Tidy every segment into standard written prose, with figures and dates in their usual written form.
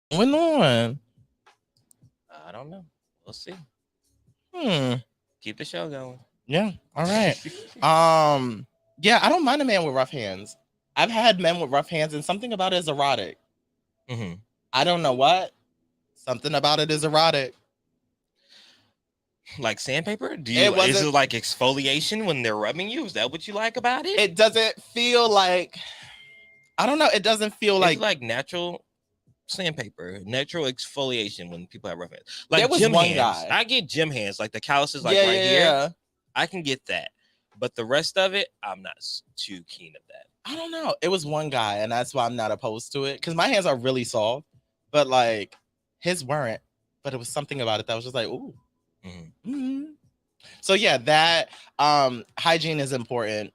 When on? I don't know. We'll see. Hmm. Keep the show going. Yeah. All right. Yeah, I don't mind a man with rough hands. I've had men with rough hands, and something about it is erotic. Mm-hmm. I don't know what. Something about it is erotic. Like sandpaper? Do It you? Is wasn't. it like exfoliation when they're rubbing you? Is that what you like about it? It doesn't feel like. I don't know. It doesn't feel It's like. like natural sandpaper, natural exfoliation when people have rough hands, There like was gym one hands. guy. I get gym hands, like the calluses, like Yeah, right yeah, here. yeah. I can get that, but the rest of it, I'm not too keen of that. I don't know. It was one guy, and that's why I'm not opposed to it. Because my hands are really soft, but like his weren't. But it was something about it that was just like, ooh. Mm-hmm. Mm-hmm. So yeah, that hygiene is important.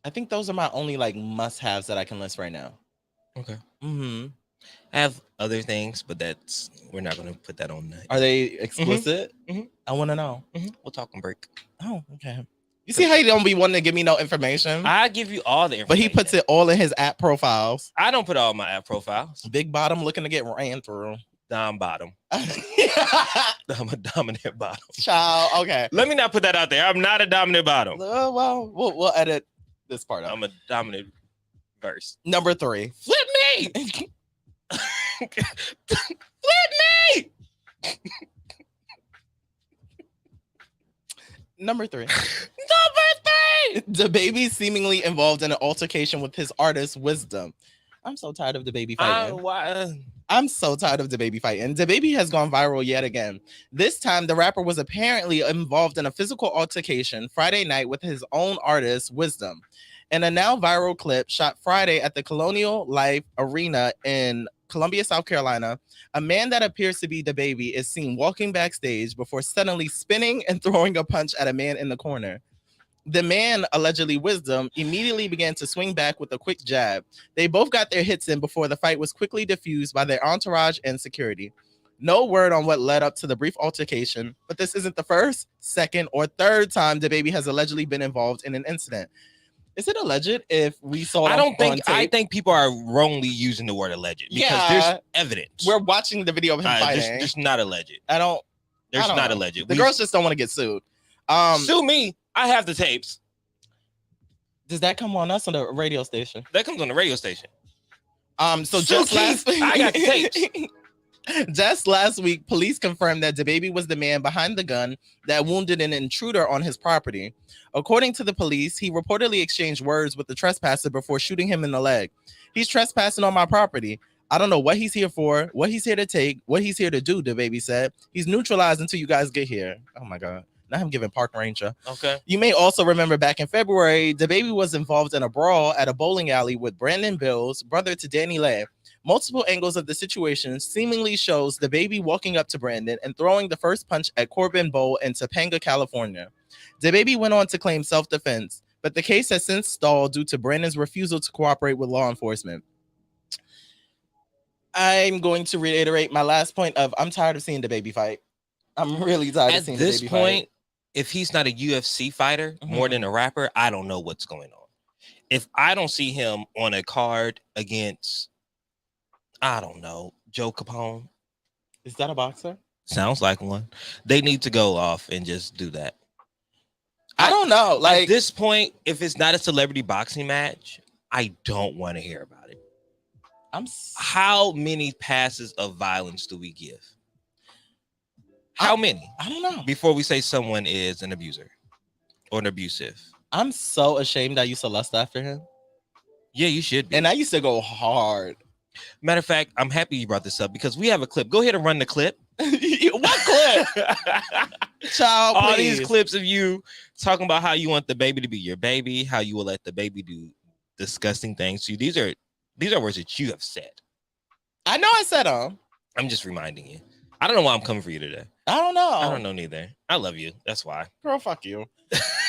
I think those are my only like must-haves that I can list right now. Okay. Mm-hmm. I have other things, but that's we're not going to put that on. Are they explicit? Mm-hmm. I want to know. Mm-hmm. We'll talk on break. Oh, okay. You see how he don't be wanting to give me no information, I give you all the information, but he puts it all in his app profiles. I don't put all my app profiles. Big bottom looking to get ran through. Dom bottom. I'm a dominant bottom. Child. Okay. Let me not put that out there. I'm not a dominant bottom. Well, we'll edit this part out. I'm a dominant verse. Number 3. Flip me. Flip me. Number 3. Number 3. The baby seemingly involved in an altercation with his artist Wisdom. I'm so tired of the baby fighting. I'm so tired of the baby fighting. The baby has gone viral yet again. This time, the rapper was apparently involved in a physical altercation Friday night with his own artist, Wisdom. In a now viral clip shot Friday at the Colonial Life Arena in Columbia, South Carolina, a man that appears to be the baby is seen walking backstage before suddenly spinning and throwing a punch at a man in the corner. The man, allegedly Wisdom, immediately began to swing back with a quick jab. They both got their hits in before the fight was quickly diffused by their entourage and security. No word on what led up to the brief altercation, but this isn't the first, second, or third time the baby has allegedly been involved in an incident. Is it alleged if we saw it I don't think. on tape? I think people are wrongly using the word alleged because there's evidence. We're watching the video of him fighting. There's not alleged. There's not alleged. The girls just don't want to get sued. Sue me. I have the tapes. Does that come on us on the radio station? That comes on the radio station. So just last week, I got the tapes. Just last week, police confirmed that DaBaby was the man behind the gun that wounded an intruder on his property. According to the police, he reportedly exchanged words with the trespasser before shooting him in the leg. He's trespassing on my property. I don't know what he's here for, what he's here to take, what he's here to do, DaBaby said. He's neutralized until you guys get here. Oh my God. Now I'm giving park ranger. Okay. You may also remember back in February, DaBaby was involved in a brawl at a bowling alley with Brandon Bills, brother to Danny Lay. Multiple angles of the situation seemingly shows DaBaby walking up to Brandon and throwing the first punch at Corbin Bowl in Topanga, California. DaBaby went on to claim self-defense, but the case has since stalled due to Brandon's refusal to cooperate with law enforcement. I'm going to reiterate my last point of I'm tired of seeing DaBaby fight. I'm really tired of seeing DaBaby fight. At this point, if he's not a UFC fighter, more than a rapper, I don't know what's going on. If I don't see him on a card against, I don't know, Joe Capone. Is that a boxer? Sounds like one. They need to go off and just do that. I don't know. Like at this point, if it's not a celebrity boxing match, I don't want to hear about it. How many passes of violence do we give? How many? I don't know. Before we say someone is an abuser or an abusive. I'm so ashamed I used to lust after him. Yeah, you should be. And I used to go hard. Matter of fact, I'm happy you brought this up because we have a clip. Go ahead and run the clip. What clip? Child, all these clips of you talking about how you want the baby to be your baby, how you will let the baby do disgusting things to you. These are words that you have said. I know I said them. I'm just reminding you. I don't know why I'm coming for you today. I don't know. I don't know neither. I love you. That's why. Girl, fuck you.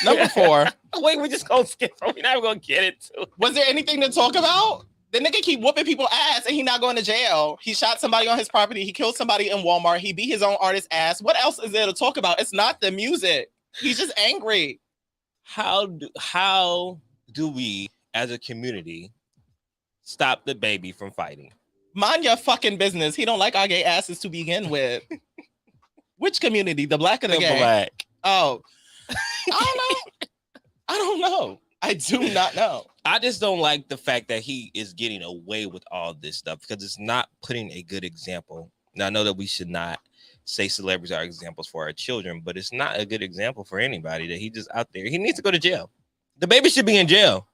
Number 4. Wait, we're just gonna skip. We're not gonna get it to. Was there anything to talk about? The nigga keep whooping people ass and he not going to jail. He shot somebody on his property. He killed somebody in Walmart. He beat his own artist ass. What else is there to talk about? It's not the music. He's just angry. How do we, as a community, stop the baby from fighting? Mind your fucking business. He don't like our gay asses to begin with. Which community? The black or the gay? Black. Oh, I don't know. I don't know. I do not know. I just don't like the fact that he is getting away with all this stuff because it's not putting a good example. Now, I know that we should not say celebrities are examples for our children, but it's not a good example for anybody that he just out there. He needs to go to jail. The baby should be in jail.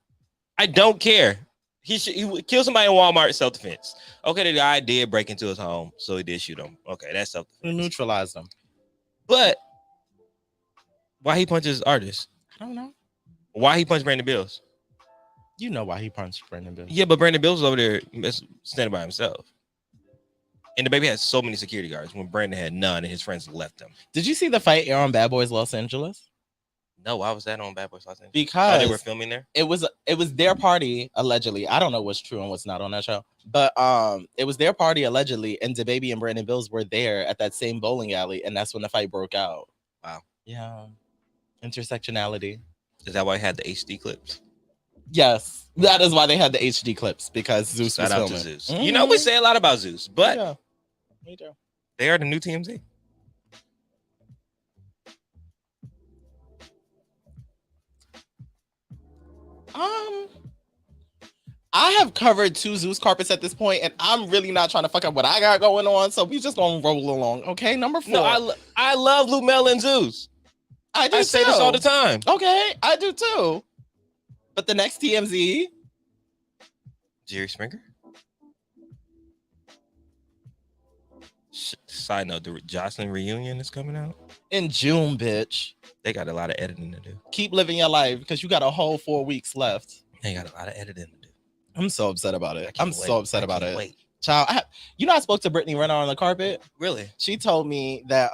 I don't care. He would kill somebody in Walmart, self-defense. Okay, the guy did break into his home, so he did shoot him. Okay, that's self-defense. Neutralize them. But why he punches artists? I don't know. Why he punched Brandon Bills? You know why he punched Brandon Bills. Yeah, but Brandon Bills was over there standing by himself. And the baby had so many security guards when Brandon had none and his friends left him. Did you see the fight air on Bad Boys Los Angeles? No, why was that on Bad Boys Los Angeles? Because they were filming there? It was their party, allegedly. I don't know what's true and what's not on that show. But it was their party, allegedly, and DaBaby and Brandon Bills were there at that same bowling alley, and that's when the fight broke out. Wow. Yeah. Intersectionality. Is that why I had the HD clips? Yes. That is why they had the HD clips, because Zeus Shout was out filming. to Zeus. Mm-hmm. You know, we say a lot about Zeus, but yeah. Me too. They are the new TMZ. I have covered 2 Zeus carpets at this point, and I'm really not trying to fuck up what I got going on, so we just gonna roll along. Okay, number 4. No, I love Luke Mel and Zeus. I say this all the time. Okay, I do too. But the next TMZ, Jerry Springer. Side note: the Jocelyn reunion is coming out in June, bitch. They got a lot of editing to do. Keep living your life because you got a whole 4 weeks left. They got a lot of editing to do. I'm so upset about it. I'm so upset about it. Wait. Child, I spoke to Brittany Renner on the carpet. Really? She told me that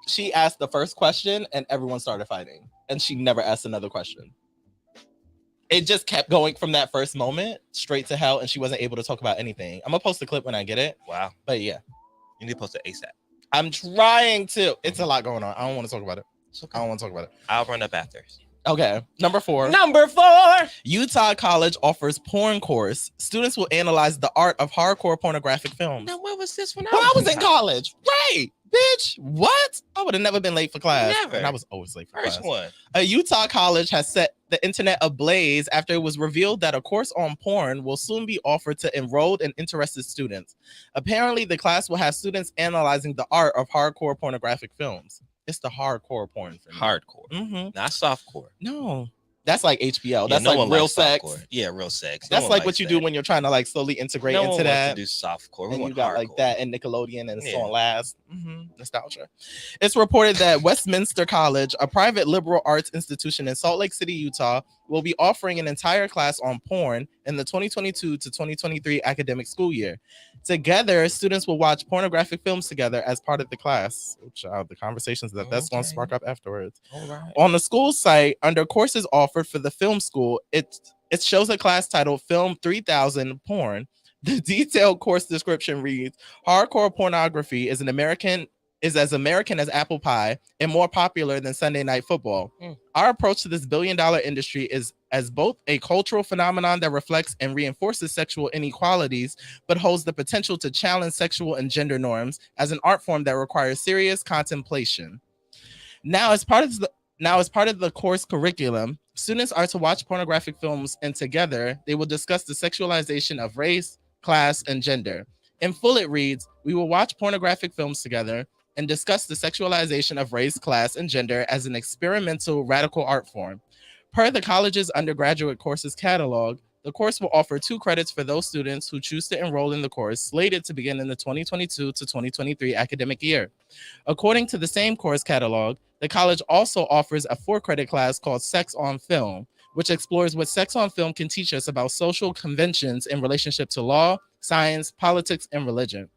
she asked the first question and everyone started fighting, and she never asked another question. It just kept going from that first moment straight to hell, and she wasn't able to talk about anything. I'm gonna post a clip when I get it. Wow. But yeah, you need to post it ASAP. I'm trying to. It's a lot going on. I don't want to talk about it. Okay. I don't want to talk about it. I'll run up after. Okay, number 4. Utah College offers porn course. Students will analyze the art of hardcore pornographic films. Now, what was this when I was in college? Right, bitch. What? I would have never been late for class. Never. And I was always late for class. First one. A Utah college has set the internet ablaze after it was revealed that a course on porn will soon be offered to enrolled and interested students. Apparently, the class will have students analyzing the art of hardcore pornographic films. It's the hardcore porn for me. Hardcore. Mm-hmm. Not softcore. No. That's like HBO. That's like real sex. Softcore. Yeah, real sex. That's like what you do when you're trying to like slowly integrate into that. To do softcore. And you got hardcore. Like that and Nickelodeon and it's on last. Nostalgia. It's reported that Westminster College, a private liberal arts institution in Salt Lake City, Utah, will be offering an entire class on porn in the 2022 to 2023 academic school year. Together, students will watch pornographic films together as part of the class. Oh, child, the conversations that's going to spark up afterwards. All right. On the school site, under courses offered for the film school, it shows a class titled Film 3000 Porn. The detailed course description reads, hardcore pornography is as American as apple pie and more popular than Sunday Night Football. Our approach to this billion-dollar industry is as both a cultural phenomenon that reflects and reinforces sexual inequalities, but holds the potential to challenge sexual and gender norms as an art form that requires serious contemplation. Now, as part of the course curriculum, students are to watch pornographic films, and together they will discuss the sexualization of race, class, and gender. In full, it reads, we will watch pornographic films together and discuss the sexualization of race, class, and gender as an experimental radical art form. Per the college's undergraduate courses catalog, the course will offer 2 credits for those students who choose to enroll in the course, slated to begin in the 2022 to 2023 academic year. According to the same course catalog, the college also offers a 4-credit class called Sex on Film, which explores what sex on film can teach us about social conventions in relationship to law, science, politics, and religion.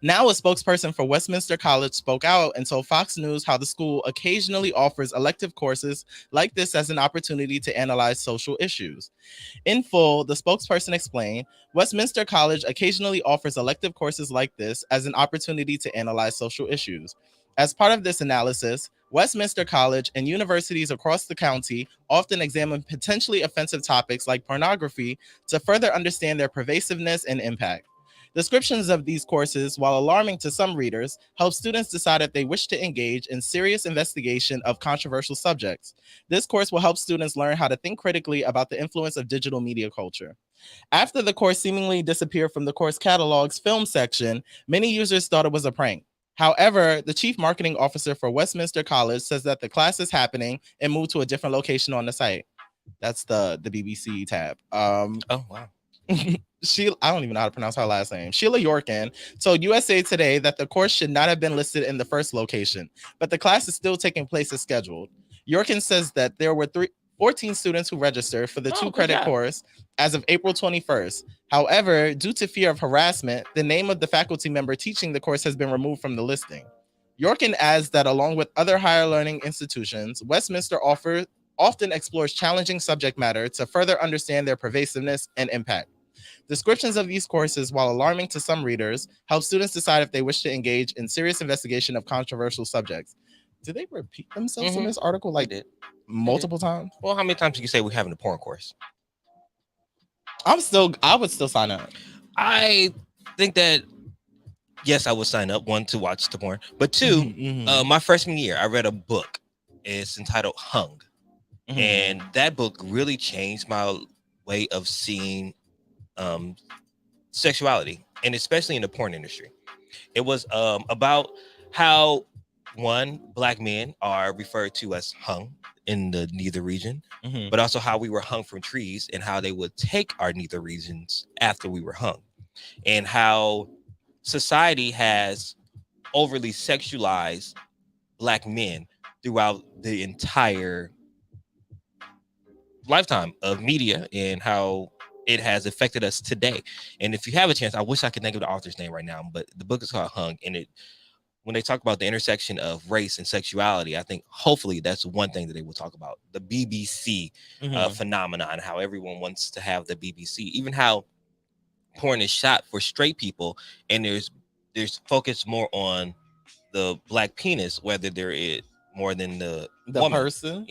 Now, a spokesperson for Westminster College spoke out and told Fox News how the school occasionally offers elective courses like this as an opportunity to analyze social issues. In full, the spokesperson explained, Westminster College occasionally offers elective courses like this as an opportunity to analyze social issues. As part of this analysis, Westminster College and universities across the county often examine potentially offensive topics like pornography to further understand their pervasiveness and impact. Descriptions of these courses, while alarming to some readers, help students decide if they wish to engage in serious investigation of controversial subjects. This course will help students learn how to think critically about the influence of digital media culture. After the course seemingly disappeared from the course catalog's film section, many users thought it was a prank. However, the chief marketing officer for Westminster College says that the class is happening and moved to a different location on the site. That's the BBC tab. Oh, wow. I don't even know how to pronounce her last name. Sheila Yorkin told USA Today that the course should not have been listed in the first location, but the class is still taking place as scheduled. Yorkin says that there were 14 students who registered for the 2-credit course as of April 21st. However, due to fear of harassment, the name of the faculty member teaching the course has been removed from the listing. Yorkin adds that along with other higher learning institutions, Westminster often explores challenging subject matter to further understand their pervasiveness and impact. Descriptions of these courses, while alarming to some readers, help students decide if they wish to engage in serious investigation of controversial subjects. Did they repeat themselves in this article multiple times? Well, how many times did you say we're having a porn course? I would still sign up. I think that, yes, I would sign up, one, to watch the porn, but two, my freshman year, I read a book. It's entitled Hung. And that book really changed my way of seeing sexuality, and especially in the porn industry. It was about how, one, Black men are referred to as hung in the neither region, but also how we were hung from trees and how they would take our neither regions after we were hung, and how society has overly sexualized Black men throughout the entire lifetime of media and how it has affected us today. And if you have a chance, I wish I could think of the author's name right now, but the book is called Hung. And when they talk about the intersection of race and sexuality, I think hopefully that's one thing that they will talk about. The BBC phenomenon, how everyone wants to have the BBC, even how porn is shot for straight people, and there's focus more on the Black penis, whether there is more than the woman. Person,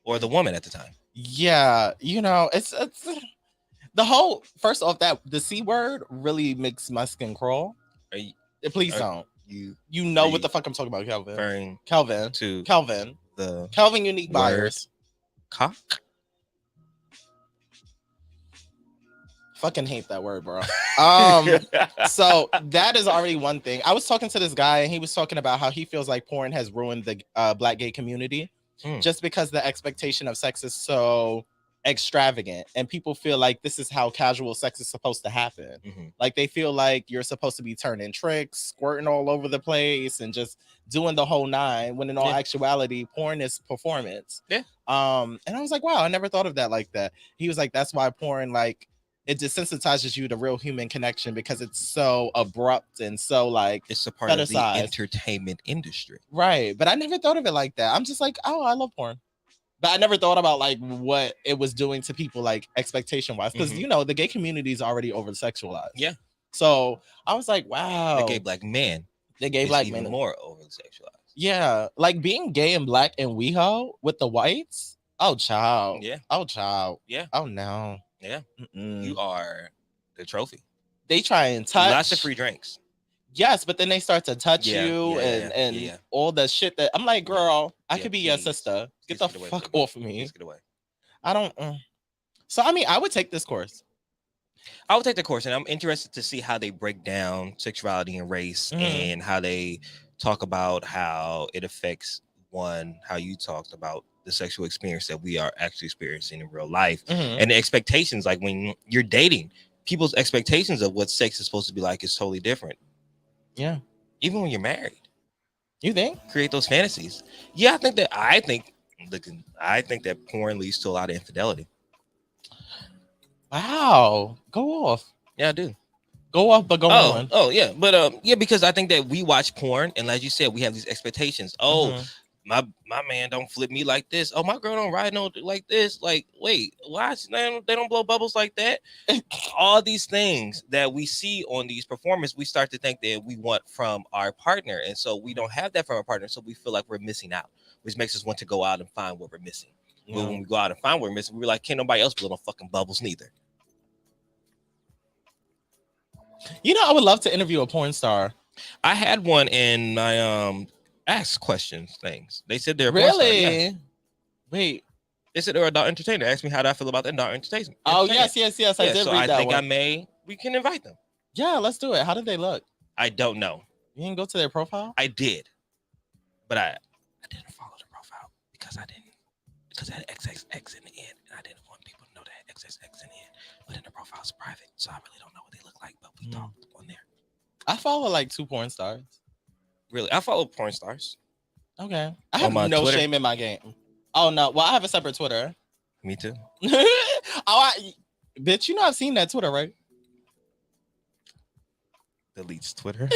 or the woman at the time. Yeah, it's the whole. First off, that the C word really makes my skin crawl. Please don't. You know what the fuck I'm talking about, Kelvin. Kelvin. The Kelvin Unique Buyers. Cock. Fucking hate that word, bro. So that is already one thing. I was talking to this guy, and he was talking about how he feels like porn has ruined the Black gay community, just because the expectation of sex is so extravagant, and people feel like this is how casual sex is supposed to happen. Like they feel like you're supposed to be turning tricks, squirting all over the place, and just doing the whole nine, when in all actuality porn is performance. And I was like, wow, I never thought of that like that. He was like, that's why porn, like, it desensitizes you to real human connection, because it's so abrupt and so like it's a part of the entertainment industry, right? But I never thought of it like that. I'm just like, oh, I love porn. But I never thought about like what it was doing to people, like expectation wise, because the gay community is already over sexualized. So I was like, wow, the gay Black man, even more over sexualized. Yeah, like being gay and Black and WeHo with the whites. Oh, child. Oh, child. Oh, no. You are the trophy. They try and touch. Lots of free drinks. Yes, but then they start to touch you and all the shit that I'm like, girl, I could be your sister. Get the fuck off of me. Just get away. I don't. So I mean, I would take this course. I would take the course, and I'm interested to see how they break down sexuality and race, and how they talk about how it affects how you talked about the sexual experience that we are actually experiencing in real life, and the expectations, like when you're dating, people's expectations of what sex is supposed to be like is totally different. Even when you're married, you think create those fantasies. I think that porn leads to a lot of infidelity. Wow, go off. I do. Go off, but go on. But because I think that we watch porn, and as you said, we have these expectations. my man don't flip me like this. Oh, my girl don't ride no like this. Like, wait, why they don't blow bubbles like that? All these things that we see on these performers, we start to think that we want from our partner, and so we don't have that from our partner. So we feel like we're missing out, which makes us want to go out and find what we're missing. Yeah. But when we go out and find what we're missing, we're like, can't nobody else blow no fucking bubbles neither. You know, I would love to interview a porn star. I had one in my ask questions things. They said they're really. Yeah. Wait. They said they're adult entertainer. Asked me how do I feel about the adult entertainment. Oh yes. I did read that one. I think we can invite them. Yeah, let's do it. How did they look? I don't know. You didn't go to their profile? I did, but I didn't follow the profile because I had XXX in the end, and I didn't want people to know that XXX in the end. But then the profile's private, so I really don't know what they look like. But we talked on there. I follow like 2 porn stars. Really? I follow porn stars. Okay. I have no Twitter. Shame in my game. Oh, no. Well, I have a separate Twitter. Me too. Bitch, you know I've seen that Twitter, right? Deletes Twitter.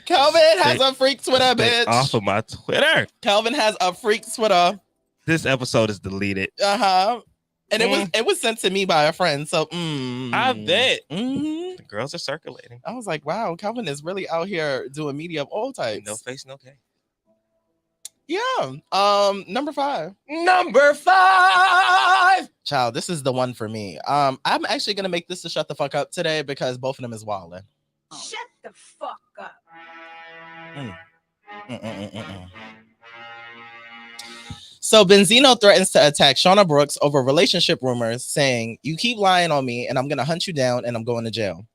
Kelvin has a freak Twitter, bitch. Off of my Twitter. Kelvin has a freak Twitter. This episode is deleted. Uh-huh. And it was sent to me by a friend. So I bet. The girls are circulating. I was like, wow, Calvin is really out here doing media of all types. No face, no K. Yeah. Number 5. Number 5. Child, this is the one for me. I'm actually gonna make this to shut the fuck up today because both of them is wildin'. Shut the fuck up. So Benzino threatens to attack Shauna Brooks over relationship rumors, saying, "You keep lying on me and I'm going to hunt you down and I'm going to jail."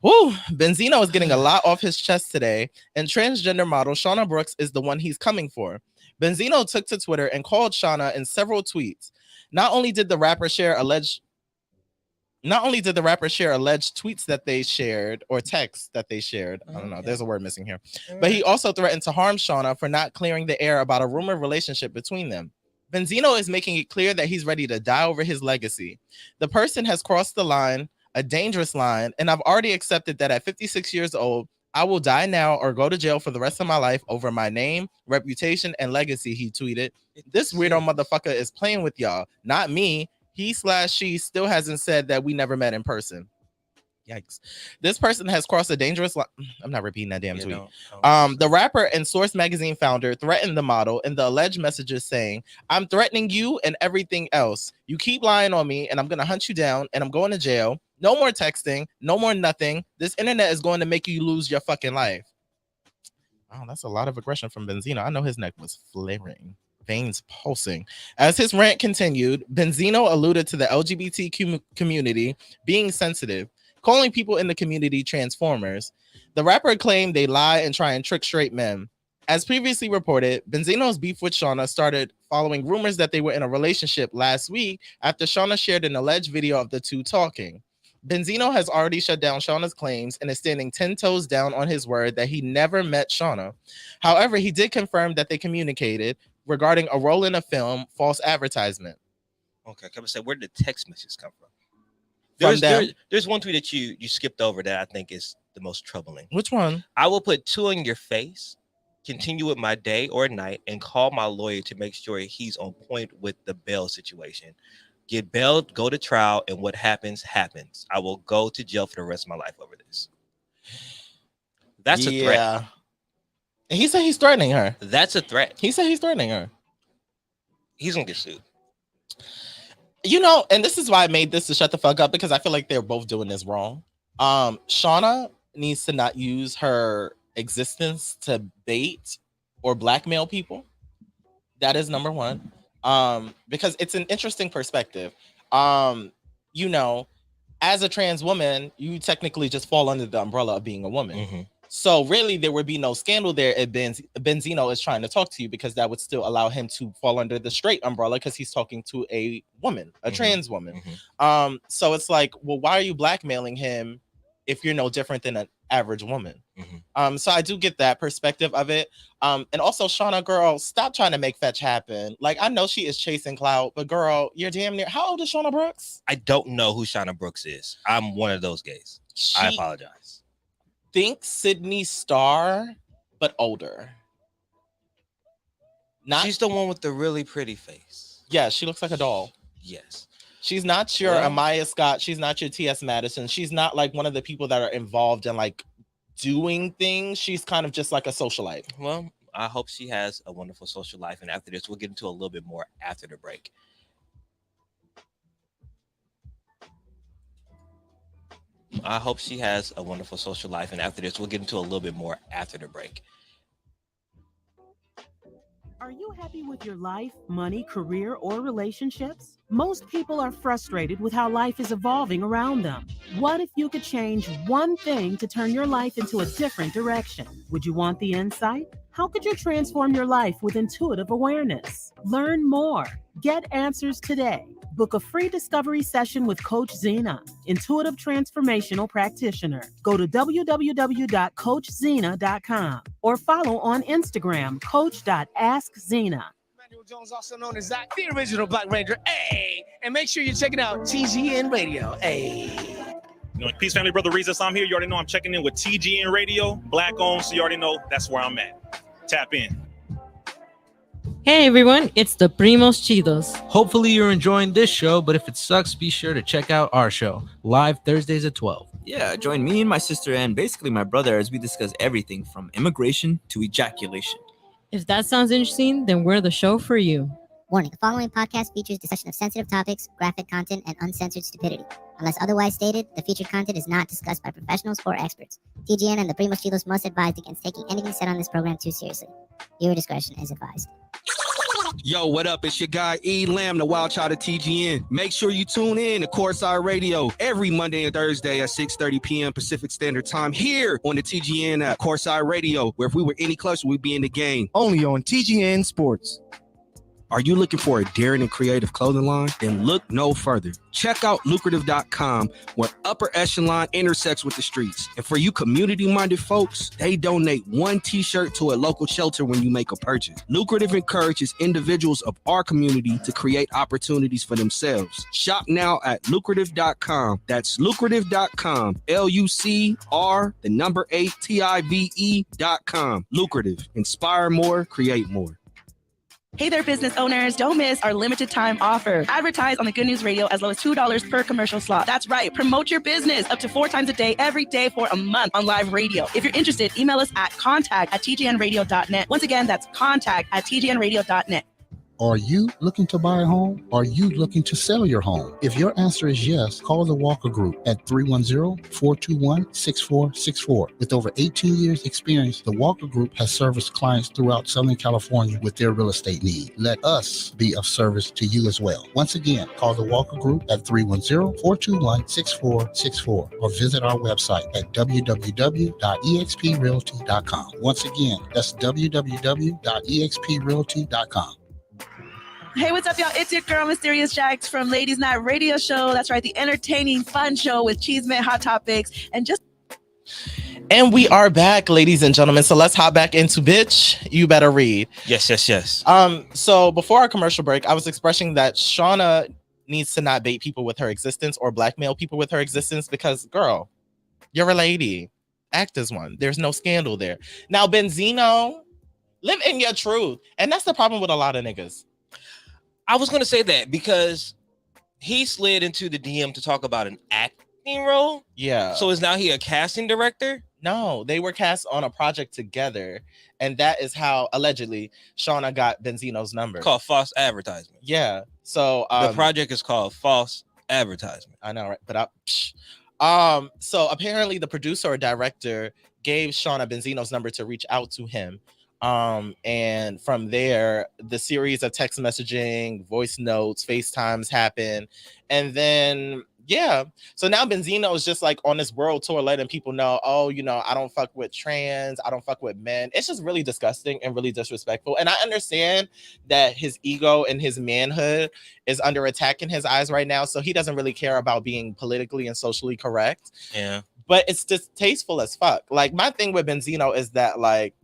Woo! Benzino is getting a lot off his chest today, and transgender model Shauna Brooks is the one he's coming for. Benzino took to Twitter and called Shauna in several tweets. Not only did the rapper share alleged tweets that they shared or texts that they shared. I don't know. There's a word missing here. But he also threatened to harm Shauna for not clearing the air about a rumored relationship between them. Benzino is making it clear that he's ready to die over his legacy. The person has crossed the line, a dangerous line, and I've already accepted that at 56 years old, I will die now or go to jail for the rest of my life over my name, reputation, and legacy, he tweeted. This weirdo motherfucker is playing with y'all, not me. He/she still hasn't said that we never met in person. Yikes. This person has crossed a dangerous line. I'm not repeating that damn tweet. The rapper and Source magazine founder threatened the model in the alleged messages saying, "I'm threatening you and everything else. You keep lying on me and I'm going to hunt you down and I'm going to jail. No more texting. No more nothing. This internet is going to make you lose your fucking life." Wow, that's a lot of aggression from Benzino. I know his neck was flaring. Veins pulsing. As his rant continued, Benzino alluded to the LGBT community being sensitive, calling people in the community transformers. The rapper claimed they lie and try and trick straight men. As previously reported, Benzino's beef with Shauna started following rumors that they were in a relationship last week after Shauna shared an alleged video of the two talking. Benzino has already shut down Shauna's claims and is standing 10 toes down on his word that he never met Shauna. However, he did confirm that they communicated regarding a role in a film, false advertisement. Okay, come and say, where did the text messages come from? There's one tweet that you skipped over that I think is the most troubling. Which one? "I will put 2 in your face, continue with my day or night, and call my lawyer to make sure he's on point with the bail situation. Get bailed, go to trial, and what happens, happens. I will go to jail for the rest of my life over this." That's a threat. And he said he's threatening her. That's a threat. He said he's threatening her. He's gonna get sued. You know, and this is why I made this to shut the fuck up, because I feel like they're both doing this wrong. Shauna needs to not use her existence to bait or blackmail people. That is number one. Because it's an interesting perspective. You know, as a trans woman, you technically just fall under the umbrella of being a woman. Mm-hmm. So really, there would be no scandal there if Benzino is trying to talk to you, because that would still allow him to fall under the straight umbrella because he's talking to a woman, a trans woman. Mm-hmm. So it's like, well, why are you blackmailing him if you're no different than an average woman? Mm-hmm. So I do get that perspective of it. And also, Shauna, girl, stop trying to make fetch happen. Like, I know she is chasing clout, but girl, you're damn near. How old is Shauna Brooks? I don't know who Shauna Brooks is. I'm one of those gays. I apologize. Think Sydney Starr, but older. She's the one with the really pretty face. Yeah, she looks like a doll. Yes. She's not your Amaya Scott. She's not your T.S. Madison. She's not like one of the people that are involved in like doing things. She's kind of just like a socialite. Well, I hope she has a wonderful social life. And after this, we'll get into a little bit more after the break. I hope she has a wonderful social life. And after this, we'll get into a little bit more after the break. Are you happy with your life, money, career, or relationships? Most people are frustrated with how life is evolving around them. What if you could change one thing to turn your life into a different direction? Would you want the insight? How could you transform your life with intuitive awareness? Learn more. Get answers today. Book a free discovery session with Coach Zena, intuitive transformational practitioner. Go to www.coachzena.com or follow on Instagram, coach.askzena. Emmanuel Jones, also known as Zach, the original Black Ranger. Hey, and make sure you're checking out TGN Radio. Hey. You know, peace, family, brother Reezus. I'm here. You already know I'm checking in with TGN Radio, Black owned, so you already know that's where I'm at. Tap in. Hey everyone, it's the Primos Chidos. Hopefully you're enjoying this show, but if it sucks, be sure to check out our show, live Thursdays at 12. Yeah, join me and my sister and basically my brother as we discuss everything from immigration to ejaculation. If that sounds interesting, then we're the show for you. Warning, the following podcast features discussion of sensitive topics, graphic content, and uncensored stupidity. Unless otherwise stated, the featured content is not discussed by professionals or experts. TGN and the Primos Chidos must advise against taking anything said on this program too seriously. Viewer discretion is advised. Yo, what up? It's your guy E Lamb, the Wild Child of TGN. Make sure you tune in to Courtside Radio every Monday and Thursday at 6:30 p.m. Pacific Standard Time here on the TGN app. Courtside Radio, where if we were any closer, we'd be in the game. Only on TGN Sports. Are you looking for a daring and creative clothing line? Then look no further. Check out lucrative.com, where upper echelon intersects with the streets. And for you community-minded folks, they donate one t-shirt to a local shelter when you make a purchase. Lucrative encourages individuals of our community to create opportunities for themselves. Shop now at lucrative.com. That's lucrative.com. LUCR8TIVE.com. Lucrative. Inspire more, create more. Hey there, business owners. Don't miss our limited time offer. Advertise on the Good News Radio as low as $2 per commercial slot. That's right. Promote your business up to 4 times a day, every day for a month on live radio. If you're interested, email us at contact@tgnradio.net. Once again, that's contact@tgnradio.net. Are you looking to buy a home? Are you looking to sell your home? If your answer is yes, call the Walker Group at 310-421-6464. With over 18 years experience, the Walker Group has serviced clients throughout Southern California with their real estate need. Let us be of service to you as well. Once again, call the Walker Group at 310-421-6464 or visit our website at www.exprealty.com. Once again, that's www.exprealty.com. Hey, what's up, y'all? It's your girl, Mysterious Jax from Ladies Night Radio Show. That's right, the entertaining, fun show with Cheeseman hot topics And we are back, ladies and gentlemen. So let's hop back into Bitch, You Better Read. Yes. So before our commercial break, I was expressing that Shauna needs to not bait people with her existence or blackmail people with her existence because, girl, you're a lady. Act as one. There's no scandal there. Now, Benzino, live in your truth. And that's the problem with a lot of niggas. I was going to say that because he slid into the DM to talk about an acting role. Yeah. So is now he a casting director? No, they were cast on a project together. And that is how, allegedly, Shauna got Benzino's number. Called false advertisement. Yeah. So the project is called false advertisement. I know, right? But so apparently the producer or director gave Shauna Benzino's number to reach out to him. And from there, the series of text messaging, voice notes, FaceTimes happen. And then, yeah. So now Benzino is just like on this world tour letting people know, oh, you know, I don't fuck with trans. I don't fuck with men. It's just really disgusting and really disrespectful. And I understand that his ego and his manhood is under attack in his eyes right now. So he doesn't really care about being politically and socially correct. Yeah. But it's distasteful as fuck. Like, my thing with Benzino is that, like,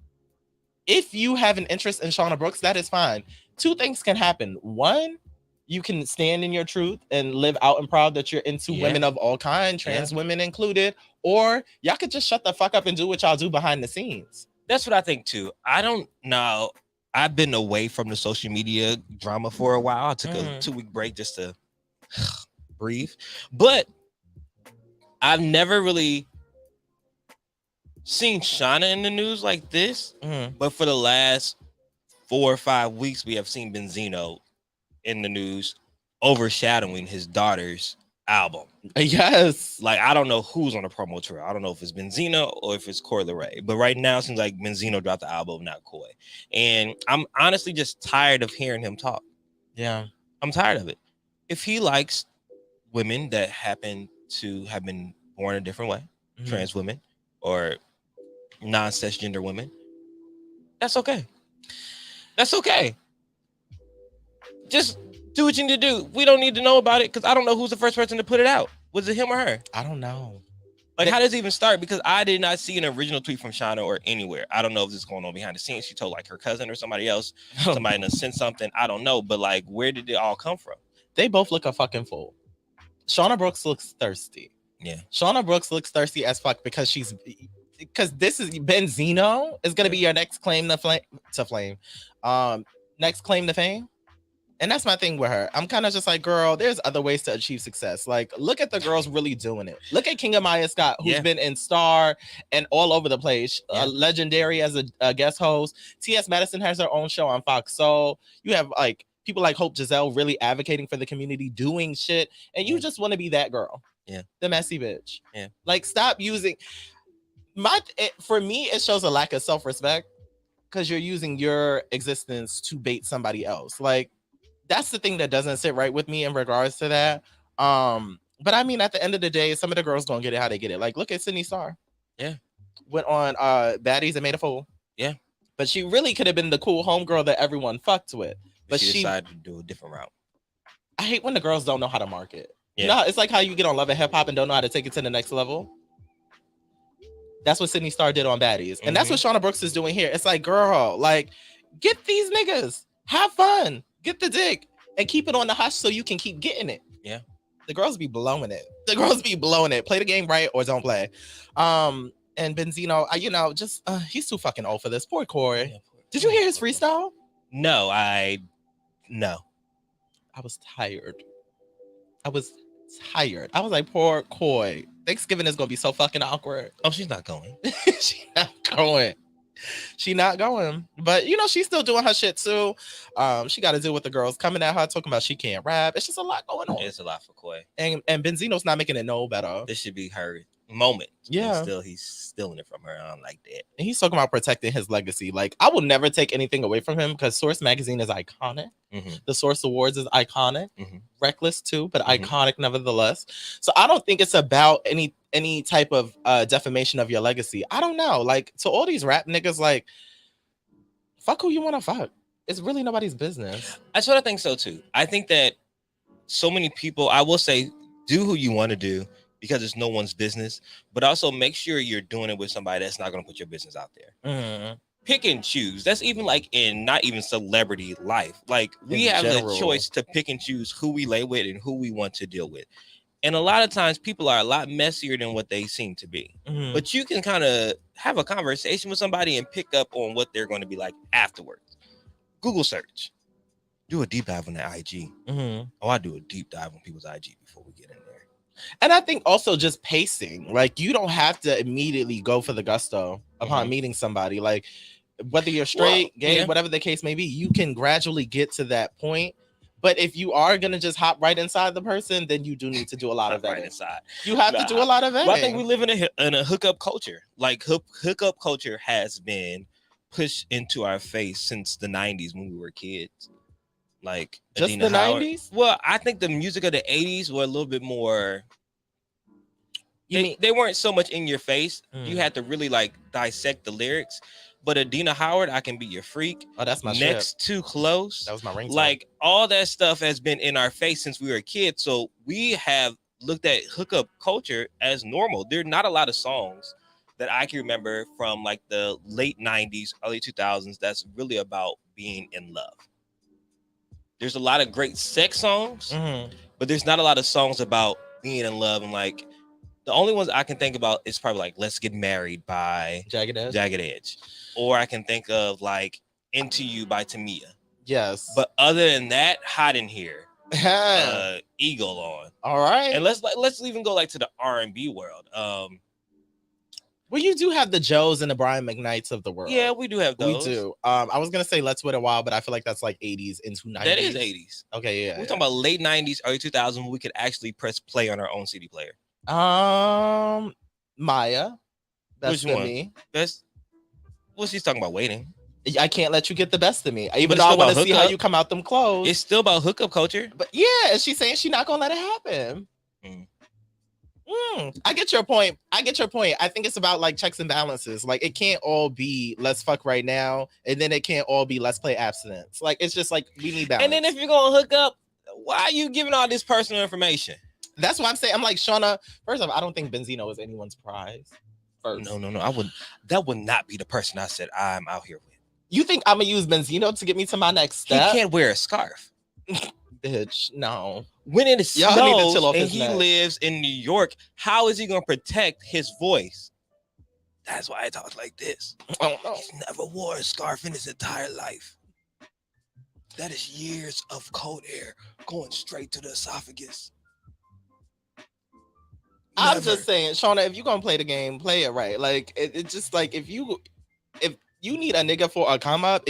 if you have an interest in Shauna Brooks, that is fine. 2 things can happen. 1, you can stand in your truth and live out and proud that you're into women of all kinds, trans women included, or y'all could just shut the fuck up and do what y'all do behind the scenes. That's what I think too. I don't know. I've been away from the social media drama for a while. I took a 2-week break just to breathe. But I've never really seen Shauna in the news like this. But for the last 4 or 5 weeks, we have seen Benzino in the news overshadowing his daughter's album. Yes. Like, I don't know who's on the promo tour. I don't know if it's Benzino or if it's Coi Leray. But right now, it seems like Benzino dropped the album, not Coi. And I'm honestly just tired of hearing him talk. Yeah. I'm tired of it. If he likes women that happen to have been born a different way, trans women or non-cisgender women, that's okay. That's okay. Just do what you need to do. We don't need to know about it because I don't know who's the first person to put it out. Was it him or her? I don't know. Like, how does it even start? Because I did not see an original tweet from Shauna or anywhere. I don't know if this is going on behind the scenes. She told like her cousin or somebody else. Somebody done sent something. I don't know. But like, where did it all come from? They both look a fucking fool. Shauna Brooks looks thirsty. Yeah. Shauna Brooks looks thirsty as fuck because this is Benzino is gonna be your next claim to fame. Next claim to fame. And that's my thing with her. I'm kind of just like, girl, there's other ways to achieve success. Like, look at the girls really doing it. Look at Kinga Maya Scott, who's been in Star and all over the place. Legendary as a guest host. T.S. Madison has her own show on Fox. So you have like people like Hope Giselle really advocating for the community, doing shit. And you just want to be that girl. Yeah. The messy bitch. Yeah. Like, stop using for me, it shows a lack of self-respect because you're using your existence to bait somebody else. Like, that's the thing that doesn't sit right with me in regards to that. But I mean, at the end of the day, some of the girls don't get it how they get it. Like, look at Sydney Starr. Yeah. Went on Baddies and made a fool. Yeah. But she really could have been the cool homegirl that everyone fucked with. But she decided to do a different route. I hate when the girls don't know how to market. Yeah. You know, it's like how you get on Love and Hip Hop and don't know how to take it to the next level. That's what Sydney Starr did on Baddies. And that's what Shauna Brooks is doing here. It's like, girl, like, get these niggas. Have fun. Get the dick and keep it on the hush so you can keep getting it. Yeah. The girls be blowing it. Play the game right or don't play. And Benzino, he's too fucking old for this. Poor Coi. Yeah, did you hear his freestyle? No. I was tired. I was like, poor Coi. Thanksgiving is gonna be so fucking awkward. Oh, she's not going. She's not going. But she's still doing her shit too. She got to deal with the girls coming at her talking about she can't rap. It's just a lot going on. It's a lot for Coi. And Benzino's not making it no better. This should be her moment. Yeah. And he's stealing it from her. I don't like that. And he's talking about protecting his legacy. Like, I will never take anything away from him because Source Magazine is iconic. The Source Awards is iconic. Reckless too, but iconic nevertheless. So I don't think it's about any type of defamation of your legacy. I don't know. Like, to all these rap niggas, like, fuck who you want to fuck. It's really nobody's business. That's what I think so too. I think that so many people, I will say, do who you want to do because it's no one's business, but also make sure you're doing it with somebody that's not going to put your business out there. Pick and choose. That's even like in not even celebrity life. Like, we have the choice to pick and choose who we lay with and who we want to deal with. And a lot of times people are a lot messier than what they seem to be. But you can kind of have a conversation with somebody and pick up on what they're going to be like afterwards. Google search. Do a deep dive on the IG. I do a deep dive on people's IG before we get in there. And I think also just pacing. Like, you don't have to immediately go for the gusto upon meeting somebody. Like, whether you're straight, gay, whatever the case may be, you can gradually get to that point. But if you are going to just hop right inside the person, then you do need to do a lot of that. Right inside. You have to do a lot of that. Well, I think we live in a hookup culture. Like, hookup culture has been pushed into our face since the 90s when we were kids. Like, just Adina the Howard. 90s? Well, I think the music of the 80s were a little bit more. They weren't so much in your face. You had to really like dissect the lyrics. But Adina Howard, I Can Be Your Freak. Oh, that's my Next shit. Too Close. That was my ringtone. Like, all that stuff has been in our face since we were kids. So we have looked at hookup culture as normal. There are not a lot of songs that I can remember from like the late 90s, early 2000s that's really about being in love. There's a lot of great sex songs, but there's not a lot of songs about being in love. And like, the only ones I can think about is probably like Let's Get Married by Jagged Edge. Or I can think of like Into You by Tamia. Yes. But other than that, Hot in Here. Eagle on. All right. And let's even go like to the R&B world. Well, you do have the Joes and the Brian McKnights of the world. Yeah, we do have those. We do. I was gonna say Let's Wait a While, but I feel like that's like 80s into 90s. That is 80s. Okay, yeah. We're talking about late 90s, early 2000s when we could actually press play on our own CD player. Maya. Which one? Me. Best. Well, she's talking about Waiting. I can't let you get the best of me. Even though I want to see how you come out them clothes. It's still about hookup culture. But yeah, and she's saying she's not gonna let it happen. I get your point. I think it's about like checks and balances. Like it can't all be let's fuck right now, and then it can't all be let's play abstinence. Like it's just like we need balance. And then if you're gonna hook up, why are you giving all this personal information? That's what I'm saying. I'm like, Shauna, first of all, I don't think Benzino is anyone's prize. First. No. That would not be the person I said I'm out here with. You think I'm gonna use Benzino to get me to my next step? He can't wear a scarf. Bitch, no. When it snows and he lives in New York, how is he gonna protect his voice? That's why I talk like this. He's never wore a scarf in his entire life. That is years of cold air going straight to the esophagus. I'm just saying, Shauna, if you're gonna play the game, play it right. Like it's just like if you need a nigga for a come up,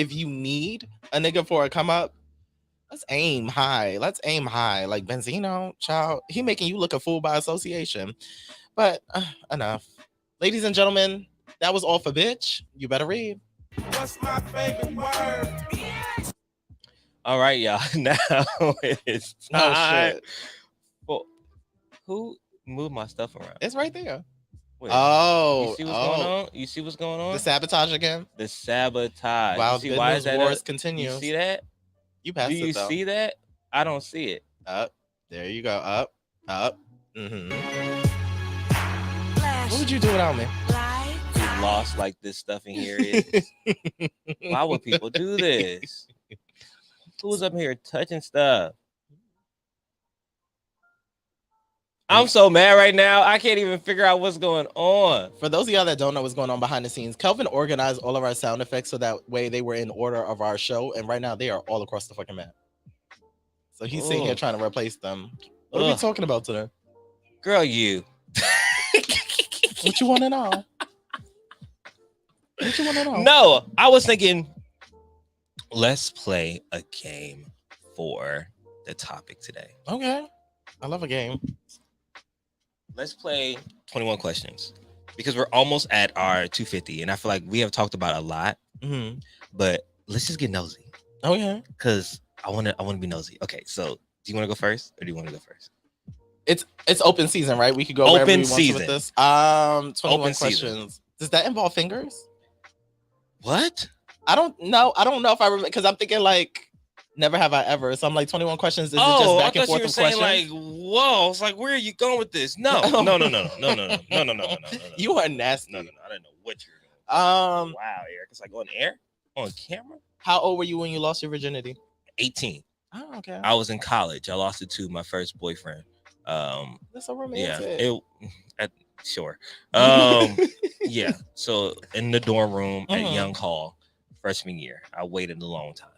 let's aim high. Like Benzino, child, he making you look a fool by association. But enough. Ladies and gentlemen, that was all for bitch. You better read. What's my favorite word? All right, y'all. Now it's time. Well, who moved my stuff around? It's right there. Wait, you see what's going on? You see what's going on? The sabotage again? The sabotage. Wow, you see why is that wars continues. You see that? You passed it, Do you see that? I don't see it. Up. There you go. Up. Mm-hmm. What would you do without me? Lost like this stuff in here is. Why would people do this? Who's up here touching stuff? I'm so mad right now. I can't even figure out what's going on. For those of y'all that don't know what's going on behind the scenes, Kelvin organized all of our sound effects so that way they were in order of our show. And right now they are all across the fucking map. So he's sitting here trying to replace them. What are we talking about today? Girl, you. What you want to know? What you want to know? No, I was thinking, let's play a game for the topic today. Okay. I love a game. Let's play 21 questions because we're almost at our 250, and I feel like we have talked about a lot. Mm-hmm. But let's just get nosy. Okay. Because I want to be nosy. Okay, so do you want to go first, or do you want to go first? It's open season, right? We could go wherever we want to with this. 21 open questions. Season. Does that involve fingers? What? I don't know if I remember because I'm thinking like never have I ever. So I'm like 21 questions. Is it just back and forth of questions? Like, whoa! It's like, where are you going with this? No. You are nasty. No. I didn't know what you were doing. Wow, Eric. It's like on air, on camera. How old were you when you lost your virginity? 18. Oh, okay. I was in college. I lost it to my first boyfriend. That's so romantic. Yeah. Sure. Yeah. So in the dorm room at Young Hall, freshman year, I waited a long time.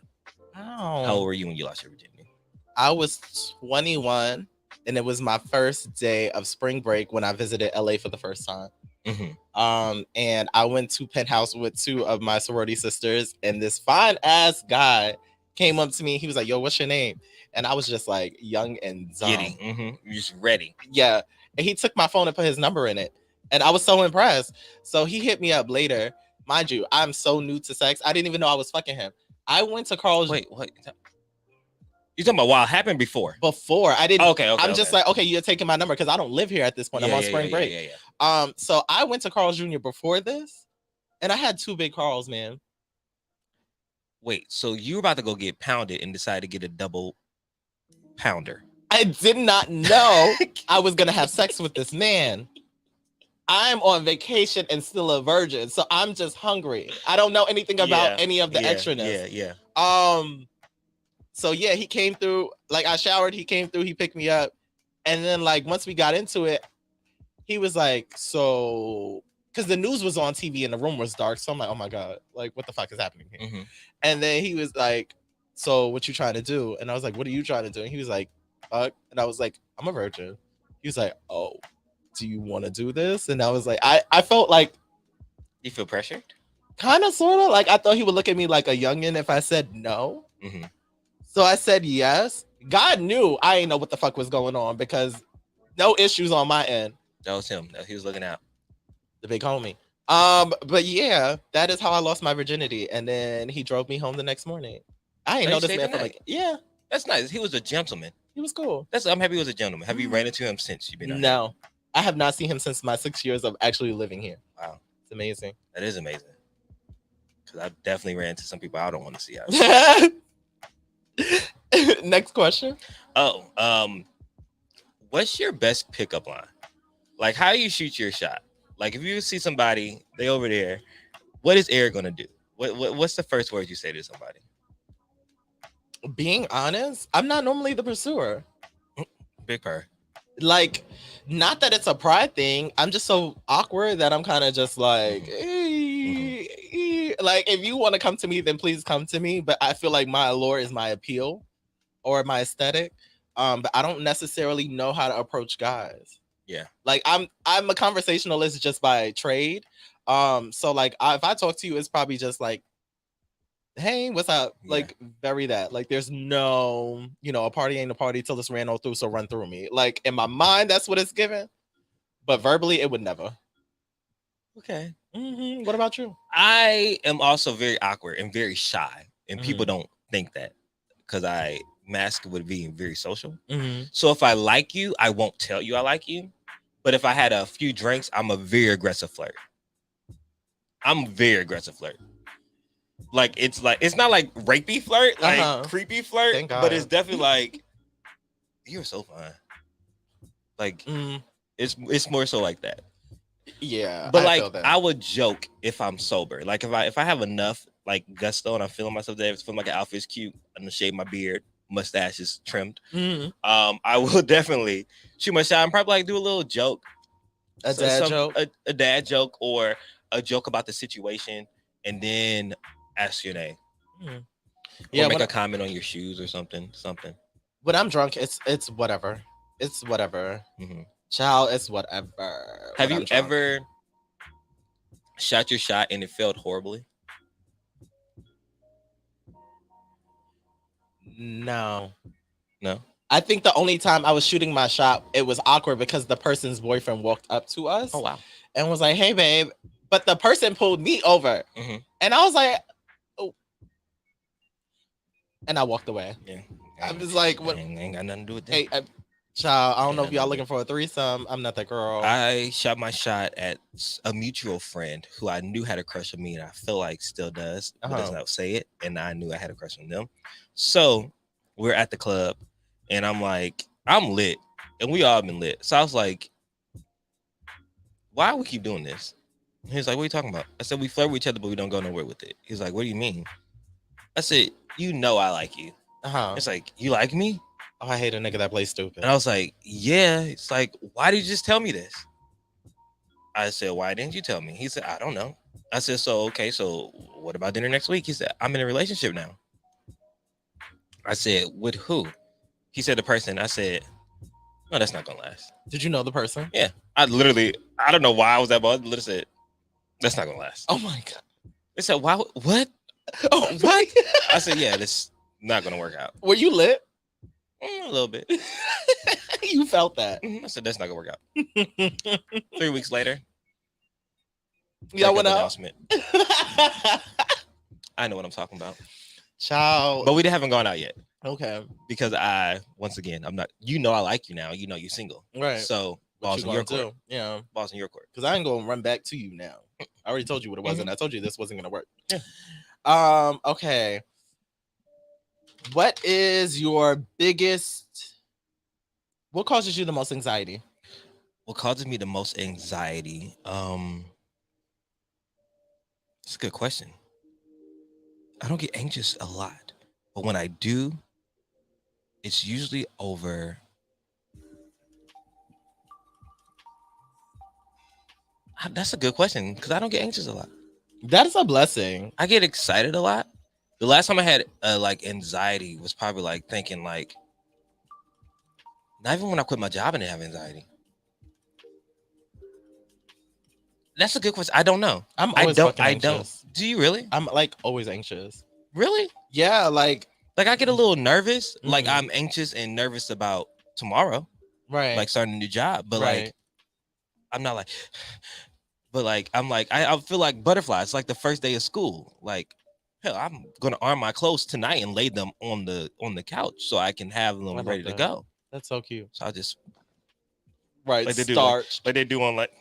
Oh. How old were you when you lost your virginity? I was 21, and it was my first day of spring break when I visited LA for the first time. Mm-hmm. And I went to Penthouse with two of my sorority sisters, and this fine ass guy came up to me. He was like, "Yo, what's your name?" And I was just like young and dumb. Giddy. Mm-hmm. You're just ready. Yeah. And he took my phone and put his number in it. And I was so impressed. So he hit me up later. Mind you, I'm so new to sex. I didn't even know I was fucking him. I went to Carl's. Wait. You talking about while it happened before? Before. I didn't. Okay. I'm just like, okay, you're taking my number because I don't live here at this point. I'm on spring break. Yeah. So I went to Carl's Jr. before this, and I had two big Carls, man. Wait, so you were about to go get pounded and decided to get a double pounder? I did not know I was gonna have sex with this man. I'm on vacation and still a virgin, so I'm just hungry. I don't know anything about any of the extraness. Yeah. So yeah, he came through. Like I showered, he came through, he picked me up, and then like once we got into it, he was like, "So because the news was on TV and the room was dark. So I'm like, oh my God, like what the fuck is happening here? Mm-hmm. And then he was like, so what you trying to do? And I was like, what are you trying to do? And he was like, fuck. And I was like, I'm a virgin. He was like, oh, do you want to do this? And I was like, I felt like. You feel pressured? Kind of, sort of. Like I thought he would look at me like a youngin' if I said no. Mm-hmm. So I said yes. God knew I didn't know what the fuck was going on because no issues on my end. That was him. He was looking out. The big homie. But yeah, that is how I lost my virginity. And then he drove me home the next morning. I ain't know this man for like, yeah. That's nice. He was a gentleman. He was cool. I'm happy he was a gentleman. Have you ran into him since you've been out No. here? I have not seen him since my 6 years of actually living here. Wow. It's amazing. That is amazing. Because I definitely ran into some people I don't want to see out. Next question. What's your best pickup line? Like, how you shoot your shot? Like, if you see somebody, they over there, what is Eric gonna do? What's the first words you say to somebody? Being honest, I'm not normally the pursuer. Big purr. Like, not that it's a pride thing. I'm just so awkward that I'm kind of just like, like, if you want to come to me, then please come to me. But I feel like my allure is my appeal or my aesthetic. But I don't necessarily know how to approach guys. Yeah. Like I'm a conversationalist just by trade. So like if I talk to you, it's probably just like, hey, what's up? Yeah. Like very that. Like there's no, a party ain't a party till it's ran all through, so run through me. Like in my mind, that's what it's given. But verbally, it would never. Okay. Mm-hmm. What about you? I am also very awkward and very shy. And people don't think that because I mask with being very social. Mm-hmm. So if I like you, I won't tell you I like you. But if I had a few drinks, I'm a very aggressive flirt. Like it's not like rapey flirt, like creepy flirt, but it's definitely like you're so fine. Like it's more so like that. Yeah, but I would joke if I'm sober. Like if I have enough like gusto and I'm feeling myself there, feeling like an outfit's cute, I'm gonna shave my beard, mustache is trimmed. I will definitely shoot my shot and probably like do a little joke, a dad joke, or a joke about the situation, and then ask your name. Or make a comment on your shoes or something. When I'm drunk, it's whatever. It's whatever. Child, it's whatever. Have you ever shot your shot and it failed horribly? No. I think the only time I was shooting my shot, it was awkward because the person's boyfriend walked up to us. Oh wow. And was like, hey babe. But the person pulled me over. And I was like, oh. And I walked away. Yeah. I was like, what? Ain't got nothing to do with that. Hey, child, I don't know if y'all looking for a threesome. I'm not that girl. I shot my shot at a mutual friend who I knew had a crush on me, and I feel like still does, but does not say it. And I knew I had a crush on them. So we're at the club, and I'm like, I'm lit, and we all been lit. So I was like, why we keep doing this? And he's like, what are you talking about? I said, we flirt with each other, but we don't go nowhere with it. He's like, what do you mean? I said, you know I like you. It's like, you like me? Oh, I hate a nigga that plays stupid. And I was like, yeah. It's like, why did you just tell me this? I said, why didn't you tell me? He said, I don't know. I said, so what about dinner next week? He said, I'm in a relationship now. I said, with who? He said, the person. I said, no, that's not gonna last. Did you know the person? Yeah. I don't know why I was that bothered. Literally said, that's not gonna last. Oh my God. They said, why? What? Oh, what? I said, yeah, this not gonna work out. Were you lit? A little bit. You felt that. I said, that's not gonna work out. 3 weeks later. Y'all went out. I know what I'm talking about. Child. But we haven't gone out yet. Okay. Because once again, I'm not, I like you now. You're single. Right. So balls in your court. Yeah. Balls in your court. Because I ain't gonna run back to you now. I already told you what it was, and I told you this wasn't gonna work. Yeah. Okay. What is your what causes you the most anxiety? What causes me the most anxiety? It's a good question. I don't get anxious a lot, but when I do, it's usually over. That's a good question because I don't get anxious a lot. That is a blessing. I get excited a lot. The last time I had like anxiety was probably like thinking like, not even when I quit my job and didn't have anxiety. That's a good question. I don't know. I don't. Anxious. Do you really? I'm like always anxious. Really? Yeah, like I get a little nervous. Mm-hmm. Like I'm anxious and nervous about tomorrow. Right. Like starting a new job. But like I'm not like but like I'm like I feel like butterflies. Like the first day of school. Like hell, I'm gonna iron my clothes tonight and lay them on the couch so I can have them ready to go. That's so cute. So I just like they do like they do on like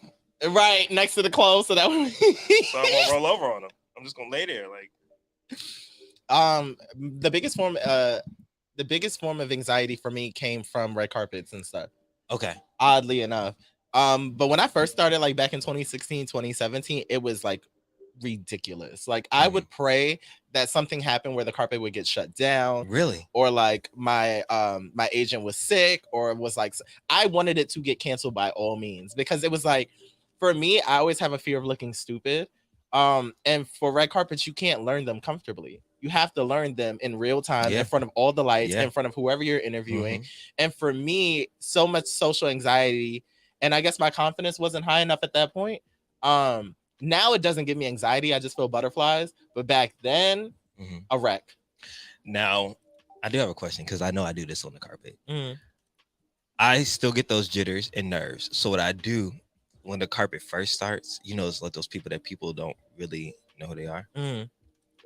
right next to the clothes so that way. So I'm gonna roll over on them. I'm just gonna lay there like. The biggest form of anxiety for me came from red carpets and stuff. Okay. Oddly enough. But when I first started, like back in 2016, 2017, it was like ridiculous. Like I would pray that something happened where the carpet would get shut down. Really? Or like my agent was sick, or was like I wanted it to get canceled by all means, because it was like, for me, I always have a fear of looking stupid. And for red carpets, you can't learn them comfortably. You have to learn them in real time in front of all the lights, in front of whoever you're interviewing. And for me, so much social anxiety, and I guess my confidence wasn't high enough at that point. Now it doesn't give me anxiety. I just feel butterflies. But back then, a wreck. Now, I do have a question because I know I do this on the carpet. I still get those jitters and nerves. So what I do when the carpet first starts, you know, it's like those people that people don't really know who they are.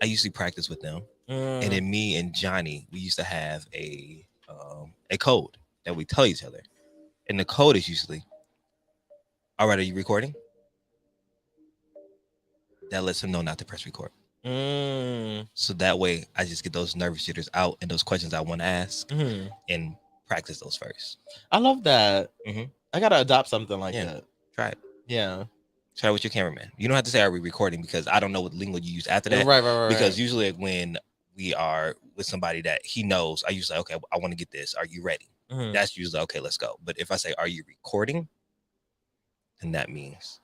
I usually practice with them. And then me and Johnny, we used to have a code that we tell each other. And the code is usually, all right, are you recording? That lets them know not to press record. So that way I just get those nervous jitters out and those questions I want to ask and practice those first. I love that. I got to adopt something like that. Try it. Yeah. Try it with your cameraman. You don't have to say, are we recording? Because I don't know what lingo you use after that. Right. Because usually when we are with somebody that he knows, I usually, okay, I want to get this. Are you ready? That's usually, okay, let's go. But if I say, are you recording? Then that means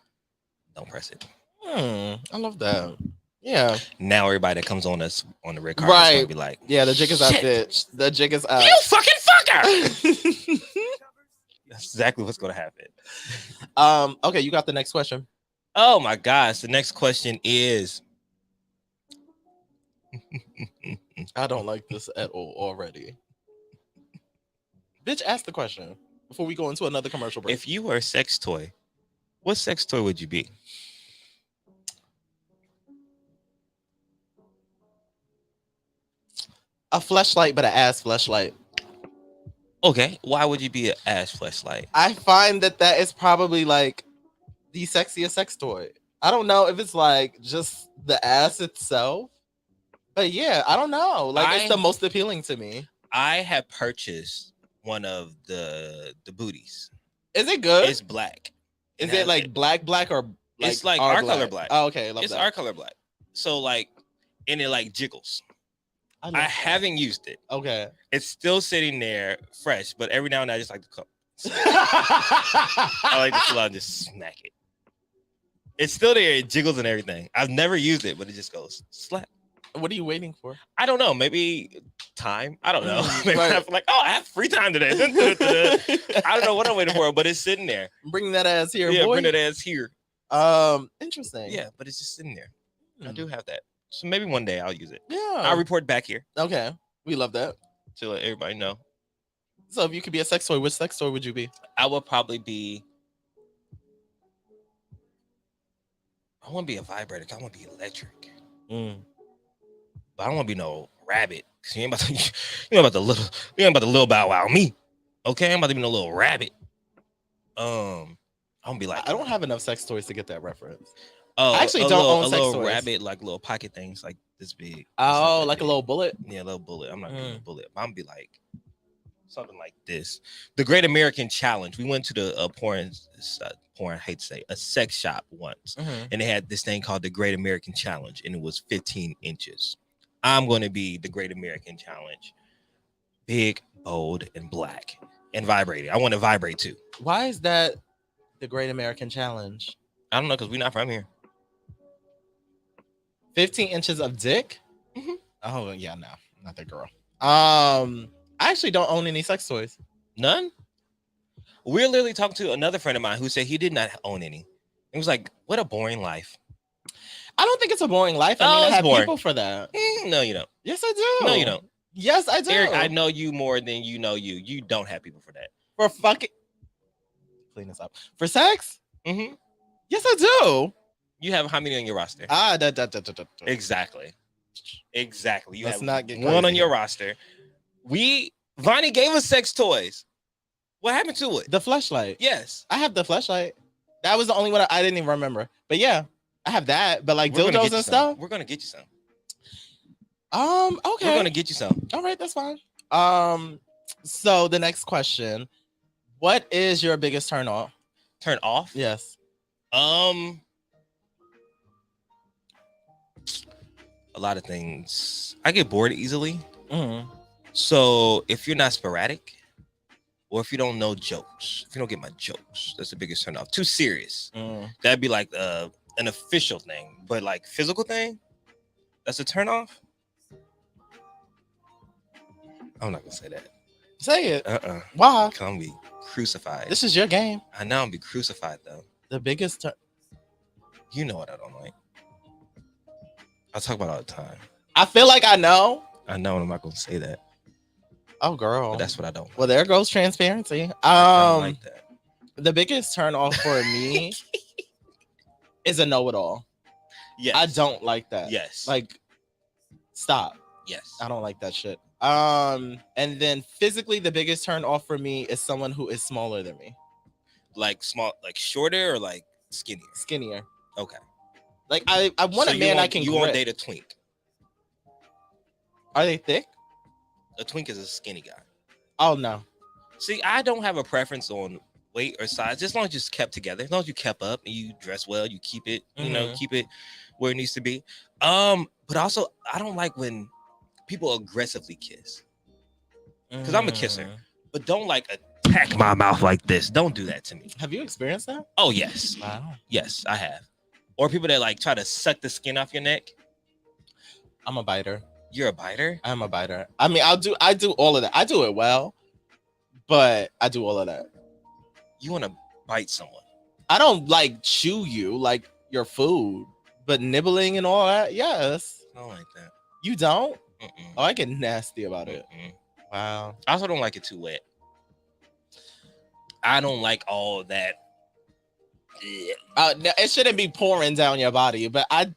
don't press it. I love that. Yeah. Now everybody that comes on us on the red carpet is going to be like, yeah, the jig is out, bitch. The jig is out. You fucking fucker! That's exactly what's going to happen. Okay, you got the next question. Oh my gosh, the next question is I don't like this at all already. Bitch, ask the question before we go into another commercial break. If you were a sex toy, what sex toy would you be? A fleshlight, but an ass fleshlight. Okay, why would you be an ass fleshlight? I find that is probably like the sexiest sex toy. I don't know if it's like just the ass itself, but yeah, I don't know. Like it's the most appealing to me. I have purchased one of the booties. Is it good? It's black. Is it like black or like it's like our color black? Oh, okay, it's our color black. So like, and it like jiggles. I haven't used it. Okay. It's still sitting there fresh, but every now and then I just like to come. I like to pull out and just smack it. It's still there. It jiggles and everything. I've never used it, but it just goes slap. What are you waiting for? I don't know. Maybe time. I don't know. Maybe I'm like, oh, I have free time today. I don't know what I'm waiting for, but it's sitting there. Bring that ass here, yeah, boy. bring that ass here. Interesting. Yeah, but it's just sitting there. I do have that. So maybe one day I'll use it. Yeah. I'll report back here. Okay. We love that. To let everybody know. So if you could be a sex toy, which sex toy would you be? I would probably be. I want to be a vibrator. I want to be electric. But I don't want to be no rabbit. Cause you ain't about the little bow wow me. Okay, I'm about to be no little rabbit. I'm gonna be like. I don't have enough sex toys to get that reference. Oh, I actually don't own sex toys. A little rabbit, like little pocket things, like this big. Oh, like a little bullet? Yeah, a little bullet. I'm not doing a bullet. I'm gonna be like something like this. The Great American Challenge. We went to the porn. I hate to say, a sex shop once, and they had this thing called the Great American Challenge, and it was 15 inches. I'm going to be the Great American Challenge. Big, bold, and black, and vibrating. I want to vibrate too. Why is that the Great American Challenge? I don't know because we're not from here. 15 inches of dick? Mm-hmm. Oh yeah, no, not that girl. I actually don't own any sex toys. None. We're literally talking to another friend of mine who said he did not own any. It was like, what a boring life. I don't think it's a boring life. I mean, I have people for that. No, you don't. Yes, I do. No, you don't. Yes, I do. Eric, I know you more than you know you. You don't have people for that. For fucking clean this up. For sex? Mm-hmm. Yes, I do. You have how many on your roster? Exactly. You Let's have not get one on crazy your here. roster. Vonnie gave us sex toys. What happened to it? The fleshlight. Yes. I have the fleshlight. That was the only one I didn't even remember. But yeah, I have that. But like dildos and stuff. We're gonna get you some. Okay. We're gonna get you some. All right, that's fine. So the next question. What is your biggest turn off? Turn off? Yes. A lot of things. I get bored easily. Mm-hmm. So if you're not sporadic, or if you don't know jokes, if you don't get my jokes, that's the biggest turn off. Too serious. That'd be like an official thing, but like physical thing, that's a turn off. I'm not gonna say that. Say it. Why? Cause I'm gonna be crucified. This is your game. I know I'm gonna be crucified though. The biggest turn. You know what I don't like. I talk about it all the time. I feel like I know. I know, and I'm not gonna say that. Oh, girl. But that's what I don't. Well, there goes transparency. I don't like that. The biggest turn off for me is a know-it-all. Yes. I don't like that. Yes. Like, stop. Yes. I don't like that shit. And then physically, the biggest turn off for me is someone who is smaller than me. Like small, like shorter or like skinnier? Skinnier. Okay. Like I want So a man I can You grip. won't date a twink? Are they thick? A twink is a skinny guy. Oh no. See, I don't have a preference on weight or size. Just as long as you just kept together, as long as you kept up and you dress well, you keep it, you know, keep it where it needs to be. But also I don't like when people aggressively kiss. Because I'm a kisser. But don't like attack my mouth like this. Don't do that to me. Have you experienced that? Oh yes. Wow. Yes, I have. Or people that like try to suck the skin off your neck. I'm a biter. You're a biter? I'm a biter. I mean, I do all of that. I do it well, but I do all of that. You want to bite someone? I don't like chew you like your food, but nibbling and all that, yes. I don't like that. You don't? Oh, I get nasty about it. Wow. I also don't like it too wet. I don't like all that. It shouldn't be pouring down your body, but I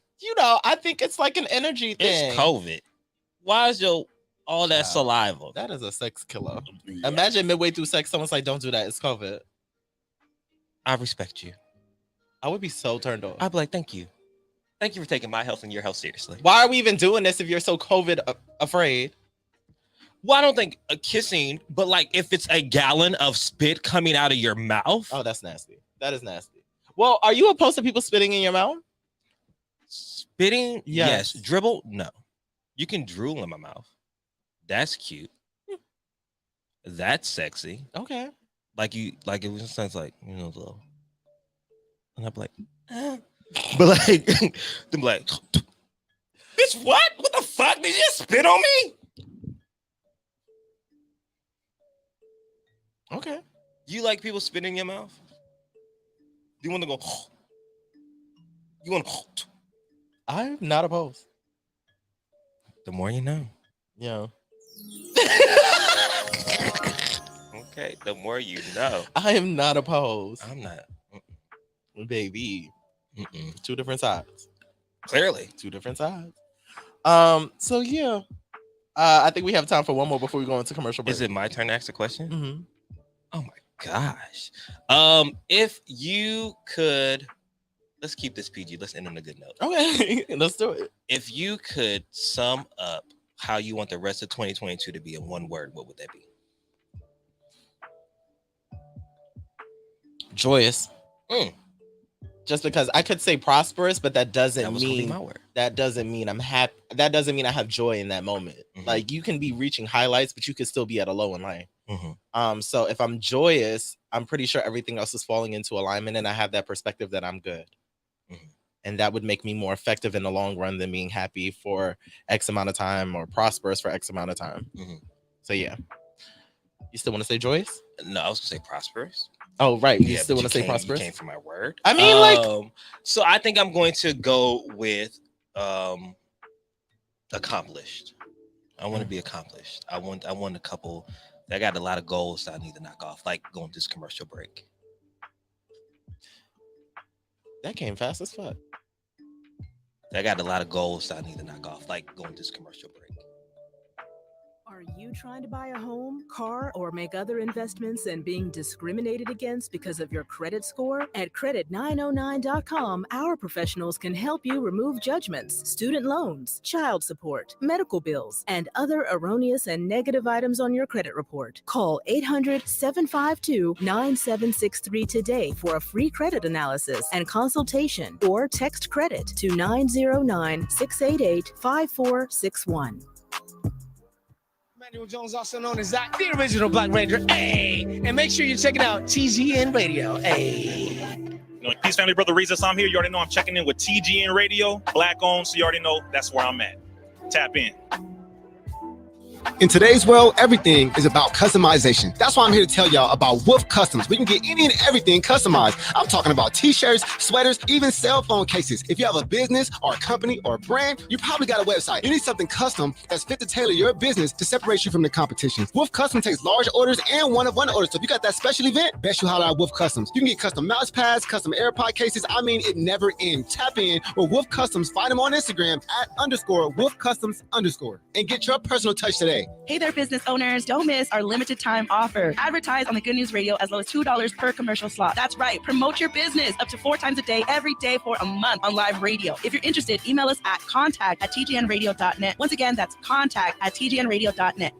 think it's like an energy thing. It's COVID. Why is all that saliva? That is a sex killer. Yeah. Imagine midway through sex, someone's like, "Don't do that. It's COVID." I respect you. I would be so turned off. I'd be like, "Thank you. Thank you for taking my health and your health seriously." Why are we even doing this if you're so COVID afraid? Well, I don't think a kissing, but like if it's a gallon of spit coming out of your mouth. Oh, that's nasty. That is nasty. Well, are you opposed to people spitting in your mouth? Spitting? Yes. Dribble? No. You can drool in my mouth. That's cute. That's sexy. Okay. Like it was sounds like, you know, little. And I'm like, but like, them like, bitch, what? What the fuck? Did you just spit on me? Okay. You like people spitting in your mouth? Do you want to go? You want to? I'm not opposed. The more you know. Yeah. Okay. The more you know. I am not opposed. I'm not. Baby. Two different sides. Clearly. Two different sides. So yeah. I think we have time for one more before we go into commercial break. Is it my turn to ask the question? Mm-hmm. Oh my gosh. If you could, let's keep this PG. Let's end on a good note. Okay, let's do it. If you could sum up how you want the rest of 2022 to be in one word, what would that be? Joyous. Just because I could say prosperous, but that doesn't mean I'm happy. That doesn't mean I have joy in that moment. Like you can be reaching highlights, but you could still be at a low in life. So if I'm joyous, I'm pretty sure everything else is falling into alignment, and I have that perspective that I'm good. And that would make me more effective in the long run than being happy for X amount of time or prosperous for X amount of time. So yeah. You still want to say joyous? No, I was gonna say prosperous. Oh, right. You still want to say prosperous? You came for my word. I mean, so I think I'm going to go with accomplished. I want to be accomplished. I want a couple. I got a lot of goals that I need to knock off, like going to this commercial break. That came fast as fuck. I got a lot of goals that I need to knock off, like going to this commercial break. Are you trying to buy a home, car, or make other investments and being discriminated against because of your credit score? At credit909.com, our professionals can help you remove judgments, student loans, child support, medical bills, and other erroneous and negative items on your credit report. Call 800-752-9763 today for a free credit analysis and consultation, or text credit to 909-688-5461. Emmanuel Jones, also known as Zach, the original Black Ranger. Hey, and make sure you're checking out TGN Radio. Hey. Peace, family, brother Reza. I'm here. You already know I'm checking in with TGN Radio, Black owned. So you already know that's where I'm at. Tap in. In today's world, everything is about customization. That's why I'm here to tell y'all about Wolf Customs. We can get any and everything customized. I'm talking about t-shirts, sweaters, even cell phone cases. If you have a business or a company or a brand, you probably got a website. You need something custom that's fit to tailor your business to separate you from the competition. Wolf Customs takes large orders and one-of-one orders. So if you got that special event, best you holler at Wolf Customs. You can get custom mouse pads, custom AirPod cases. I mean, it never ends. Tap in with Wolf Customs. Find them on Instagram at _Wolf Customs _ and get your personal touch today. Hey there, business owners. Don't miss our limited time offer. Advertise on the Good News Radio as low as $2 per commercial slot. That's right. Promote your business up to 4 times a day, every day for a month on live radio. If you're interested, email us at contact@tgnradio.net. Once again, that's contact@tgnradio.net.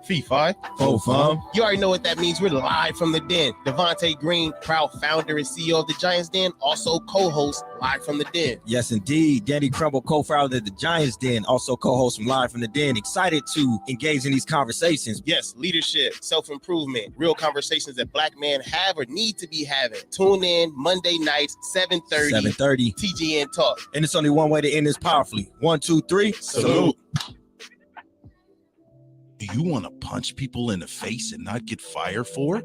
Fee fi, fo fum. You already know what that means. We're live from the den. Devontae Green, proud founder and CEO of the Giants Den, also co-host Live from the Den. Yes, indeed. Danny Crumble, co-founder of the Giants Den, also co-host from Live from the Den. Excited to engage in these conversations. Yes, leadership, self-improvement, real conversations that Black men have or need to be having. Tune in Monday nights, 7:30. TGN Talk. And it's only one way to end this powerfully. 1, 2, 3. Salute. Do you want to punch people in the face and not get fired for it?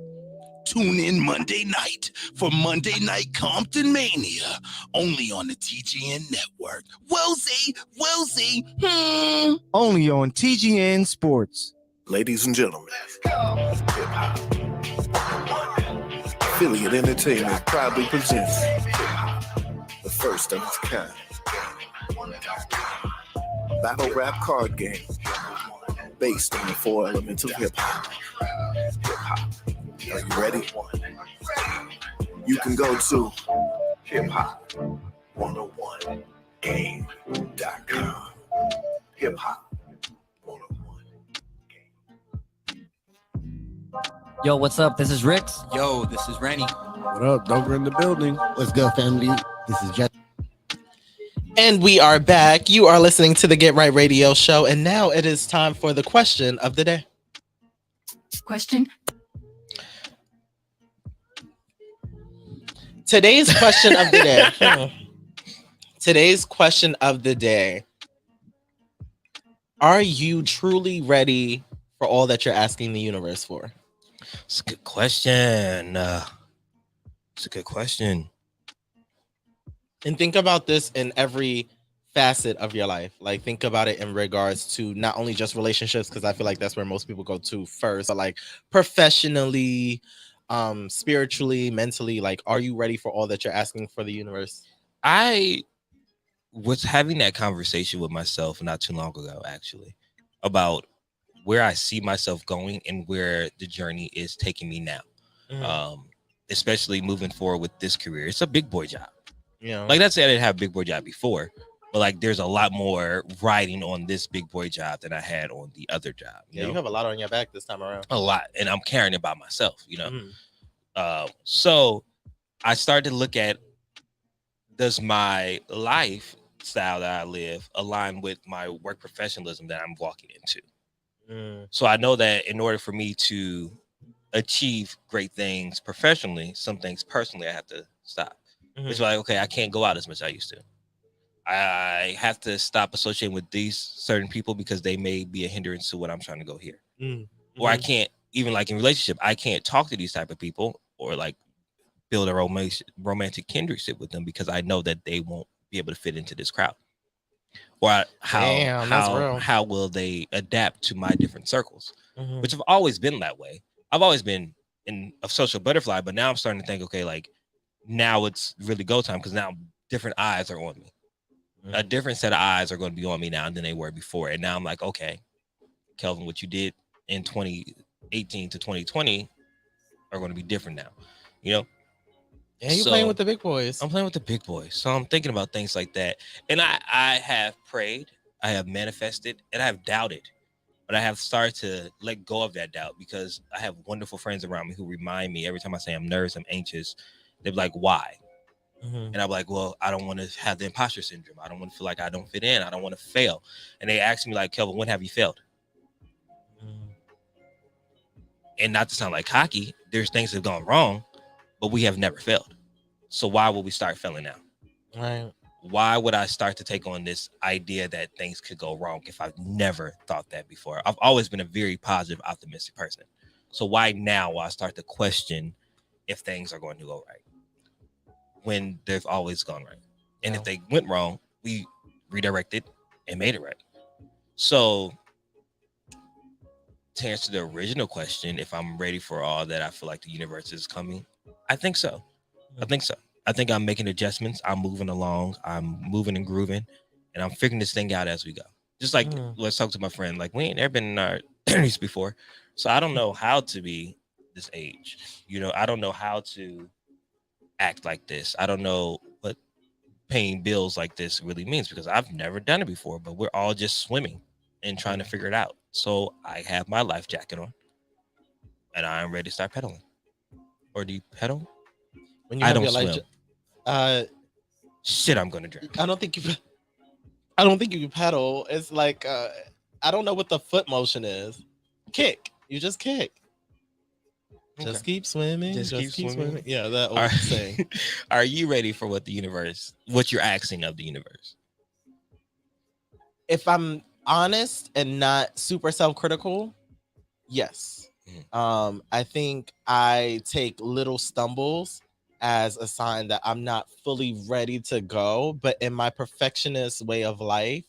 Tune in Monday night for Monday Night Compton Mania, only on the TGN Network. Wellesley. Only on TGN Sports. Ladies and gentlemen, Affiliate Entertainment proudly presents the first of its kind battle rap card game based on the 4 elements of hip-hop. Are you ready? You can go to hiphop101game.com. Hip-hop. Yo, what's up? This is Rix. Yo, this is Rennie. What up? Dover in the building. What's good, family? This is Jeff. And we are back. You are listening to the Get Right Radio Show. And now it is time for the question of the day. Question. Today's question of the day. Today's question of the day. Are you truly ready for all that you're asking the universe for? It's a good question. It's a good question. And think about this in every facet of your life. Like, think about it in regards to not only just relationships, because I feel like that's where most people go to first, but like professionally, spiritually, mentally. Like, are you ready for all that you're asking for the universe? I was having that conversation with myself not too long ago, actually, about where I see myself going and where the journey is taking me now. Especially moving forward with this career. It's a big boy job. Yeah. Like, that's I didn't have a big boy job before, but like there's a lot more riding on this big boy job than I had on the other job. You have a lot on your back this time around. A lot. And I'm carrying it by myself, you know. So I started to look at, does my lifestyle that I live align with my work professionalism that I'm walking into? So I know that in order for me to achieve great things professionally, some things personally I have to stop. It's like, okay, I can't go out as much as I used to. I have to stop associating with these certain people because they may be a hindrance to what I'm trying to go here. Or I can't, even like in relationship, I can't talk to these type of people or like build a romantic kinship with them because I know that they won't be able to fit into this crowd. Or how will they adapt to my different circles, which have always been that way. I've always been in a social butterfly, but now I'm starting to think, okay, like now it's really go time because now different eyes are on me. A different set of eyes are going to be on me now than they were before. And now I'm like, okay, Kelvin, what you did in 2018 to 2020 are going to be different now, you know? Yeah, you're playing with the big boys. I'm playing with the big boys. So I'm thinking about things like that. And I have prayed, I have manifested, and I have doubted. But I have started to let go of that doubt because I have wonderful friends around me who remind me every time I say I'm nervous, I'm anxious, they're like, why? And I'm like, well, I don't want to have the imposter syndrome. I don't want to feel like I don't fit in. I don't want to fail. And they ask me like, Kelvin, when have you failed? And not to sound like cocky, there's things that have gone wrong, but we have never failed. So why would we start failing now? Right. Why would I start to take on this idea that things could go wrong if I've never thought that before? I've always been a very positive, optimistic person. So why now will I start to question if things are going to go right when they've always gone right? And if they went wrong, we redirected and made it right. So to answer the original question, if I'm ready for all that I feel like the universe is coming, I think so. I think so. I think I'm making adjustments. I'm moving along. I'm moving and grooving, and I'm figuring this thing out as we go. Just like, let's talk to my friend. Like, we ain't never been in our 30s before, so I don't know how to be this age. You know, I don't know how to act like this. I don't know what paying bills like this really means because I've never done it before. But we're all just swimming and trying to figure it out. So I have my life jacket on, and I'm ready to start pedaling. Or do you pedal? When you I have don't your swim. Shit, I'm gonna drink. I don't think you can pedal. It's like I don't know what the foot motion is. Kick. You just kick. Just keep swimming. Just keep swimming. Yeah, that old saying. Are you ready for what you're asking of the universe? If I'm honest and not super self-critical, yes. I think I take little stumbles as a sign that I'm not fully ready to go, but in my perfectionist way of life,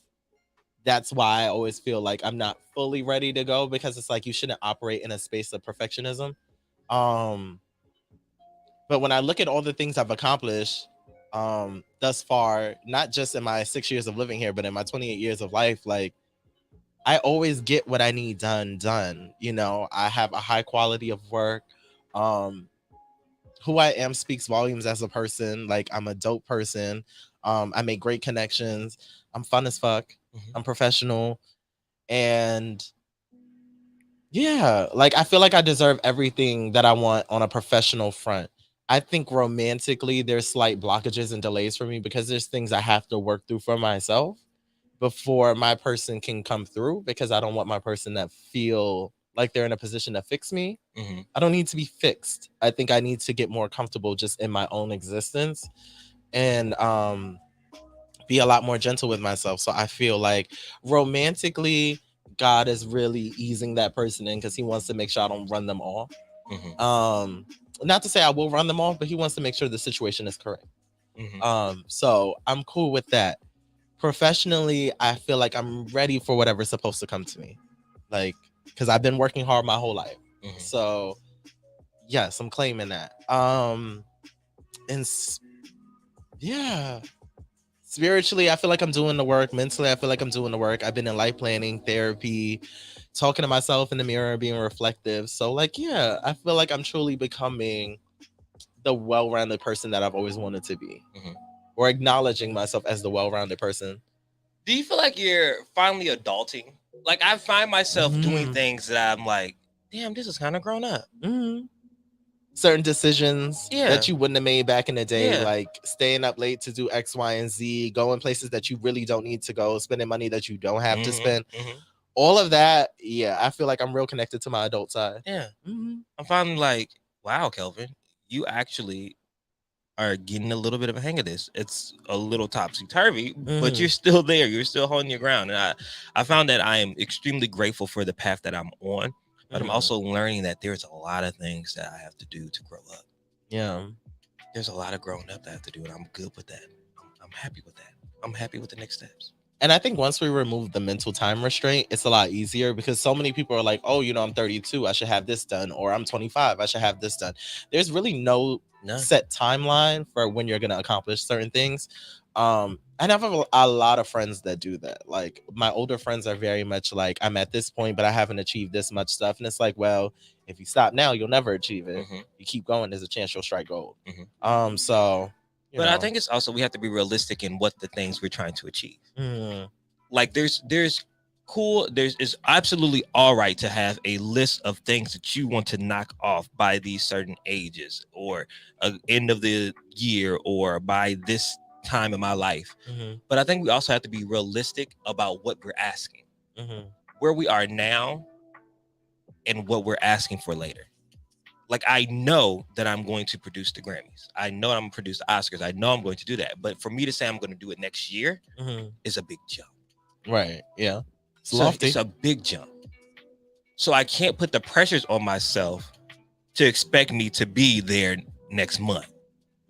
that's why I always feel like I'm not fully ready to go, because it's like you shouldn't operate in a space of perfectionism. But when I look at all the things I've accomplished thus far, not just in my 6 years of living here, but in my 28 years of life, like I always get what I need done. You know, I have a high quality of work. Who I am speaks volumes as a person. Like, I'm a dope person. I make great connections. I'm fun as fuck. I'm professional. And yeah, like I feel like I deserve everything that I want on a professional front. I think romantically there's slight blockages and delays for me because there's things I have to work through for myself before my person can come through, because I don't want my person to feel like they're in a position to fix me. I don't need to be fixed. I think I need to get more comfortable just in my own existence and be a lot more gentle with myself. So I feel like romantically, God is really easing that person in because he wants to make sure I don't run them off. Not to say I will run them off, but he wants to make sure the situation is correct. So I'm cool with that. Professionally, I feel like I'm ready for whatever's supposed to come to me. Like, because I've been working hard my whole life. So yes, I'm claiming that. Yeah. Spiritually, I feel like I'm doing the work. Mentally, I feel like I'm doing the work. I've been in life planning, therapy, talking to myself in the mirror, being reflective. So like, yeah, I feel like I'm truly becoming the well-rounded person that I've always wanted to be, or acknowledging myself as the well-rounded person. Do you feel like you're finally adulting? Like, I find myself doing things that I'm like, damn, this is kind of grown up. Certain decisions that you wouldn't have made back in the day, like staying up late to do X, Y, and Z, going places that you really don't need to go, spending money that you don't have to spend. All of that, yeah, I feel like I'm real connected to my adult side. Yeah. I'm finally like, wow, Kelvin, you actually are getting a little bit of a hang of this. It's a little topsy-turvy, but you're still there. You're still holding your ground. And I found that I am extremely grateful for the path that I'm on, but I'm also learning that there's a lot of things that I have to do to grow up. Yeah. There's a lot of growing up that I have to do, and I'm good with that. I'm happy with that. I'm happy with the next steps. And I think once we remove the mental time restraint, it's a lot easier because so many people are like, oh, I'm 32, I should have this done, or I'm 25, I should have this done. There's really no set timeline for when you're going to accomplish certain things. And I have a lot of friends that do that. Like my older friends are very much like, I'm at this point, but I haven't achieved this much stuff. And it's like, well, if you stop now, you'll never achieve it. You keep going, there's a chance you'll strike gold. But I think it's also, we have to be realistic in what the things we're trying to achieve. Like it's absolutely all right to have a list of things that you want to knock off by these certain ages, or end of the year, or by this time in my life. But I think we also have to be realistic about what we're asking, where we are now and what we're asking for later. Like, I know that I'm going to produce the Grammys. I know I'm going to produce the Oscars. I know I'm going to do that. But for me to say I'm going to do it next year is a big jump. Right. Yeah. It's a big jump. So I can't put the pressures on myself to expect me to be there next month.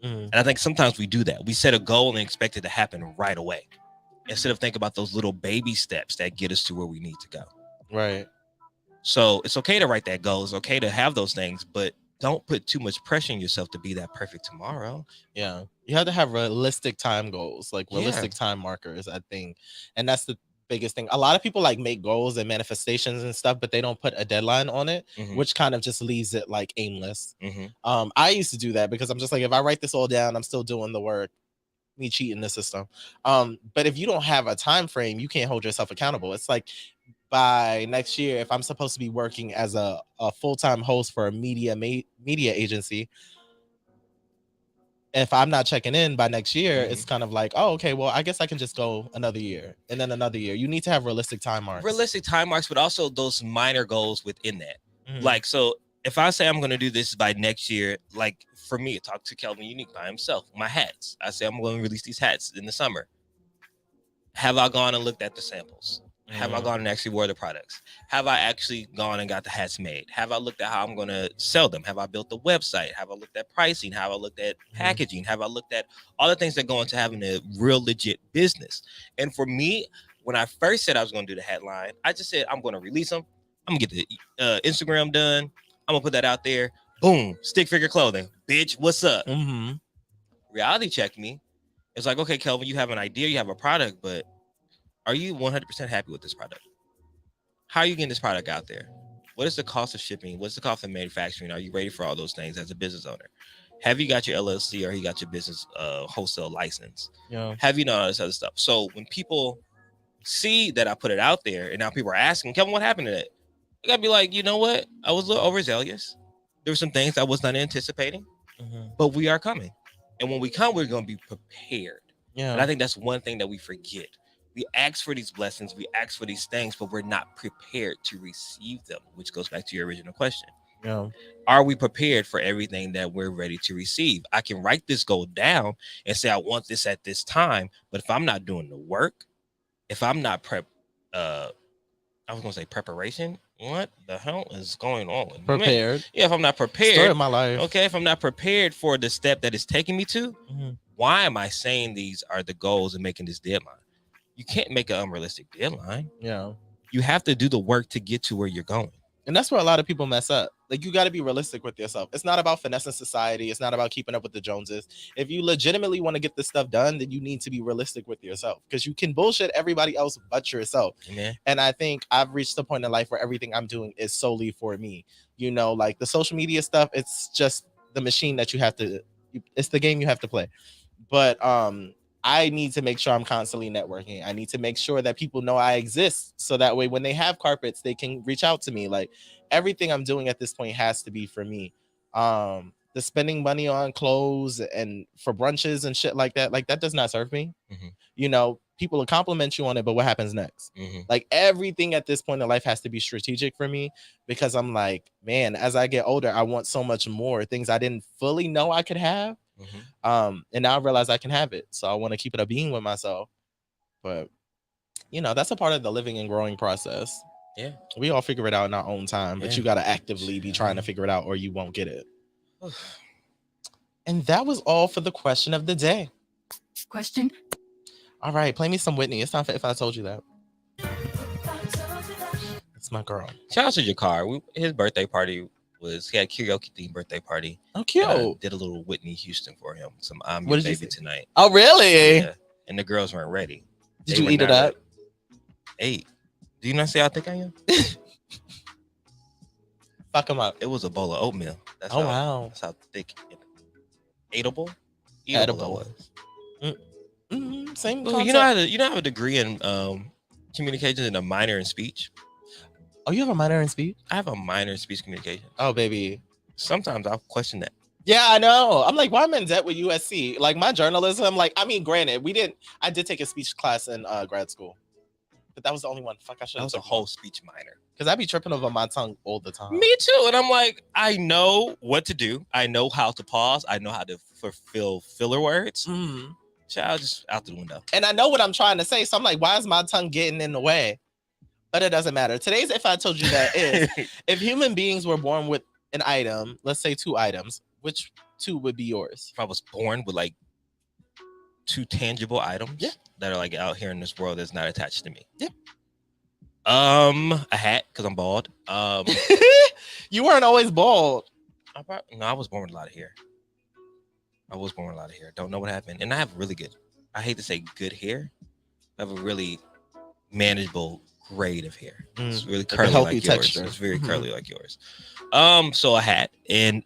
And I think sometimes we do that. We set a goal and expect it to happen right away, instead of thinking about those little baby steps that get us to where we need to go. Right. So it's okay to write that goal. It's okay to have those things, but don't put too much pressure on yourself to be that perfect tomorrow. Yeah. You have to have realistic time goals, like realistic time markers, I think. And that's the biggest thing. A lot of people like make goals and manifestations and stuff, but they don't put a deadline on it, which kind of just leaves it like aimless. I used to do that because I'm just like, if I write this all down, I'm still doing the work. Me cheating the system. But if you don't have a time frame, you can't hold yourself accountable. It's like, by next year, if I'm supposed to be working as a full-time host for a media agency, if I'm not checking in by next year, it's kind of like, oh, okay, well, I guess I can just go another year and then another year. You need to have realistic time marks. But also those minor goals within that. Like, so if I say I'm going to do this by next year, like for me, talk to Kelvin Unique by himself, my hats. I say I'm going to release these hats in the summer. Have I gone and looked at the samples? Have I gone and actually wore the products? Have I actually gone and got the hats made? Have I looked at how I'm going to sell them? Have I built the website? Have I looked at pricing? Have I looked at packaging? Have I looked at all the things that go into having a real legit business? And for me, when I first said I was going to do the headline, I just said, I'm going to release them. I'm going to get the Instagram done. I'm going to put that out there. Boom. Stick figure clothing. Bitch, what's up? Reality checked me. It's like, okay, Kelvin, you have an idea. You have a product, but are you 100% happy with this product? How are you getting this product out there? What is the cost of shipping? What's the cost of manufacturing? Are you ready for all those things as a business owner? Have you got your LLC or you got your business wholesale license? Yeah. Have you done all this other stuff? So when people see that I put it out there and now people are asking, Kevin, what happened to that? You gotta be like, you know what? I was a little overzealous. There were some things I was not anticipating, but we are coming. And when we come, we're going to be prepared. Yeah. And I think that's one thing that we forget. We ask for these blessings, we ask for these things, but we're not prepared to receive them, which goes back to your original question. Yeah. Are we prepared for everything that we're ready to receive? I can write this goal down and say, I want this at this time, but if I'm not doing the work, if I'm not I was going to say preparation. What the hell is going on with prepared? Me? Yeah, if I'm not prepared. Story of my life. Okay, if I'm not prepared for the step that it's taking me to, why am I saying these are the goals and making this deadline? You can't make an unrealistic deadline. Yeah. You have to do the work to get to where you're going. And that's where a lot of people mess up. Like, you got to be realistic with yourself. It's not about finessing society. It's not about keeping up with the Joneses. If you legitimately want to get this stuff done, then you need to be realistic with yourself, because you can bullshit everybody else but yourself. Yeah. And I think I've reached the point in life where everything I'm doing is solely for me. You know, like the social media stuff, it's just the machine that you have to, it's the game you have to play. But I need to make sure I'm constantly networking. I need to make sure that people know I exist, so that way when they have carpets, they can reach out to me. Like, everything I'm doing at this point has to be for me. The spending money on clothes and for brunches and shit like that does not serve me. You know, people will compliment you on it, but what happens next? Like, everything at this point in life has to be strategic for me, because I'm like, man, as I get older, I want so much more things I didn't fully know I could have. And now I realize I can have it. So I want to keep it a being with myself. But, that's a part of the living and growing process. Yeah. We all figure it out in our own time, but you got to actively be trying to figure it out or you won't get it. And that was all for the question of the day. Question. All right, play me some Whitney. It's time for If I Told You That. It's my girl. Shout out to Jakar. His birthday party he had a karaoke themed birthday party. Oh, cute. Did a little Whitney Houston for him. Some I'm What Your did you Baby say? Tonight. Oh, really? Yeah. And the girls weren't ready. Did you eat it up? Ate. Do you not see how thick I am? Fuck them up. It was a bowl of oatmeal. Wow. That's how thick and edible Edible. it was. Same Ooh, concept. you know I have a degree in communications and a minor in speech. Oh, you have a minor in speech? I have a minor in speech communication. Oh, baby. Sometimes I'll question that. Yeah, I know. I'm like, why am I in debt with USC? Like my journalism, granted, I did take a speech class in grad school. But that was the only one. Fuck, I should That have was a whole speech minor. Because I be tripping over my tongue all the time. Me too. And I'm like, I know what to do. I know how to pause. I know how to fulfill filler words. Child, just out the window. And I know what I'm trying to say. So I'm like, why is my tongue getting in the way? But it doesn't matter. Today's If I Told You That is, if human beings were born with an item, let's say 2 items, which 2 would be yours? If I was born with like 2 tangible items that are like out here in this world that's not attached to me. Yeah. A hat, because I'm bald. You weren't always bald. I was born with a lot of hair. Don't know what happened. And I have really good, I hate to say good hair. I have a really manageable grade of hair. It's really curly like texture. yours. It's very curly like yours. So a hat. And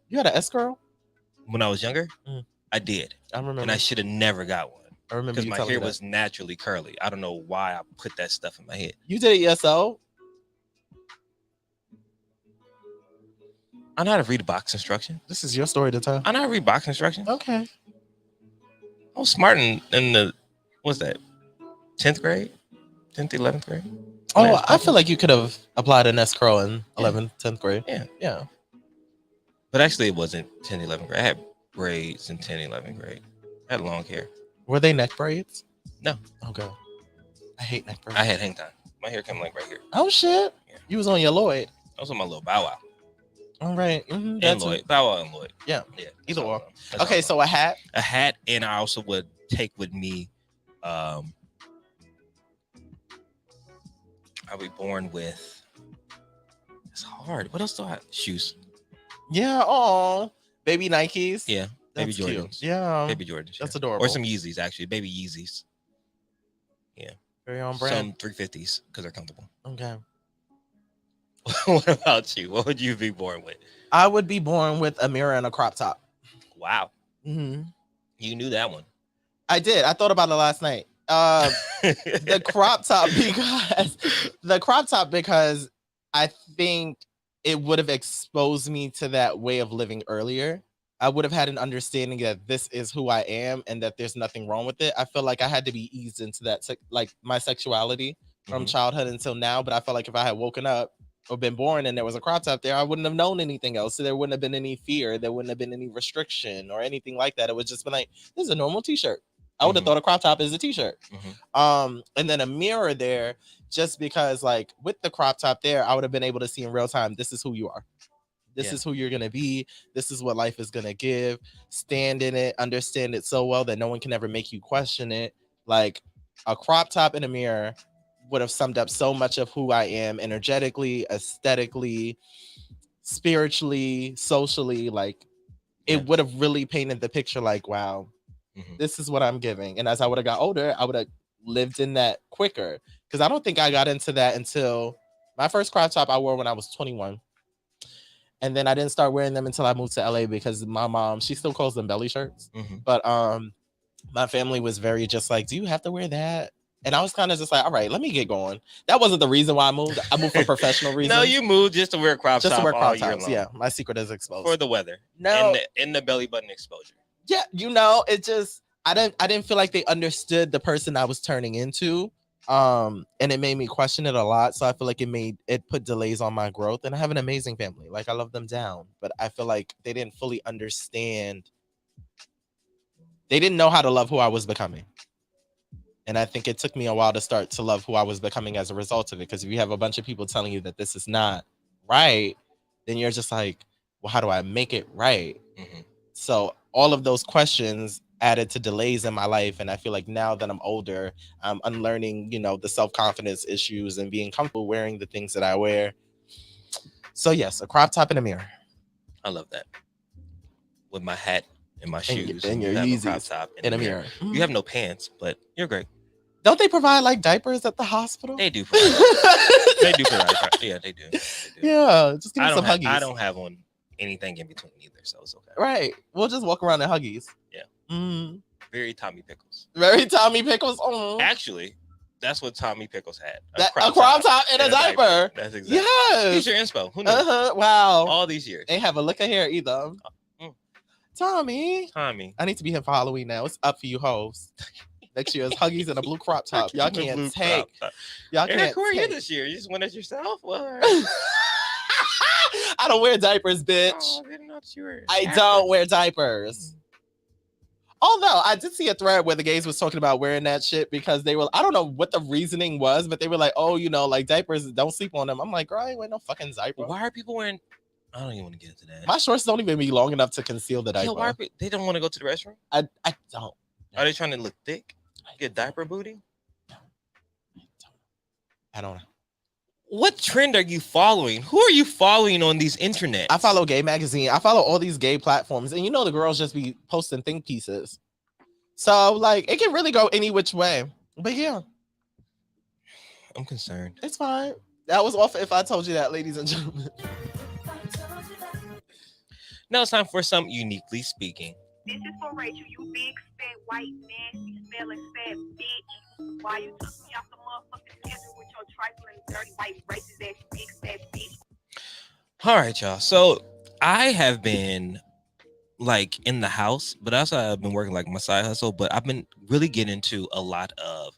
you had an S curl? When I was younger, I did. I remember. And I should have never got one. I remember because my hair was naturally curly. I don't know why I put that stuff in my head. You did it ESO? I know how to read a box instruction. This is your story to tell. I know how to read box instructions. Okay. I was smart in the, what's that, 10th grade? 10th, 11th grade? Oh, I feel like you could have applied an S curl in 11th, 10th grade. Yeah. But actually, it wasn't 10th, 11th grade. I had braids in 10th, 11th grade. I had long hair. Were they neck braids? No. Okay. I hate neck braids. I had hang time. My hair came like right here. Oh, shit. Yeah. You was on your Lloyd. I was on my little Bow Wow. All right. And Lloyd. Bow Wow and Lloyd. Yeah. Yeah. Either or. Okay, so a hat. A hat, and I also would take with me, I'll be born with, it's hard. What else do I have? Shoes. Yeah. Oh, baby Nikes. Yeah. Baby That's Jordans. cute. Yeah. Baby Jordans. That's yeah. adorable. Or some Yeezys, actually. Baby Yeezys. Yeah. Very on brand. Some 350s because they're comfortable. Okay. What about you? What would you be born with? I would be born with a mirror and a crop top. Wow. Mm-hmm. You knew that one. I did. I thought about it last night. The crop top because I think it would have exposed me to that way of living earlier. I would have had an understanding that this is who I am and that there's nothing wrong with it. I feel like I had to be eased into that, like my sexuality from childhood until now. But I felt like if I had woken up or been born and there was a crop top there, I wouldn't have known anything else. So there wouldn't have been any fear. There wouldn't have been any restriction or anything like that. It would just been like, this is a normal t-shirt. I would have thought a crop top is a t-shirt. And then a mirror there, just because like with the crop top there, I would have been able to see in real time, this is who you are. This is who you're going to be. This is what life is going to give. Stand in it, understand it so well that no one can ever make you question it. Like a crop top in a mirror would have summed up so much of who I am energetically, aesthetically, spiritually, socially. Like it would have really painted the picture like, wow, this is what I'm giving. And as I would have got older, I would have lived in that quicker. Because I don't think I got into that until my first crop top I wore when I was 21. And then I didn't start wearing them until I moved to LA because my mom, she still calls them belly shirts. But my family was very just like, do you have to wear that? And I was kind of just like, all right, let me get going. That wasn't the reason why I moved. I moved for professional reasons. No, you moved just to wear crop top. Just to wear crop all year tops. long. Yeah, my secret is exposed. For the weather. No. In the belly button exposure. Yeah, it just, I didn't feel like they understood the person I was turning into. And it made me question it a lot. So I feel like it put delays on my growth. And I have an amazing family. Like I love them down, but I feel like they didn't fully understand They didn't know how to love who I was becoming. And I think it took me a while to start to love who I was becoming as a result of it. Because if you have a bunch of people telling you that this is not right, then you're just like, well, how do I make it right? Mm-hmm. So all of those questions added to delays in my life. And I feel like now that I'm older, I'm unlearning, the self-confidence issues and being comfortable wearing the things that I wear. So yes, a crop top and a mirror. I love that. With my hat and my shoes and your you have Yeezys a crop top and a mirror. You have no pants, but you're great. Don't they provide like diapers at the hospital? They do provide. They do provide. Yeah, they do. Yeah, just give me some Huggies. I don't have on anything in between either, so it's okay. Right. We'll just walk around in Huggies. Yeah. Very Tommy Pickles. Very Tommy Pickles. Oh. Actually, that's what Tommy Pickles had. A crop top and a diaper. That's exactly. Yes. Here's your inspo. Who knows? Wow. All these years. Ain't have a lick of hair either. Tommy. I need to be here for Halloween now. It's up for you hoes. Next year is Huggies and a blue crop top. Y'all can't take. Y'all can't. Who are you this year? You just went as yourself? Well, I don't wear diapers, bitch. Oh, I didn't know you were. I don't wear diapers. Although I did see a thread where the gays was talking about wearing that shit because they were, I don't know what the reasoning was, but they were like, oh, like diapers, don't sleep on them. I'm like, girl, I ain't wearing no fucking diaper. Why are people wearing? I don't even want to get into that. My shorts don't even be long enough to conceal the diaper. Yo, why they don't want to go to the restroom? I don't. Are they trying to look thick? Get diaper booty? I don't know. What trend are you following? Who are you following on these internets? I follow Gay Magazine. I follow all these gay platforms. And the girls just be posting think pieces. So, like, it can really go any which way. But yeah. I'm concerned. It's fine. That was off if I told you that, ladies and gentlemen. Now it's time for some Uniquely Speaking. This is for Rachel, you big, fat, white, nasty, smelling, fat bitch. Why you took me off the motherfucking schedule with your trifling, dirty, white, racist ass, big, fat bitch? All right, y'all. So I have been like in the house, but also I've been working like my side hustle, but I've been really getting into a lot of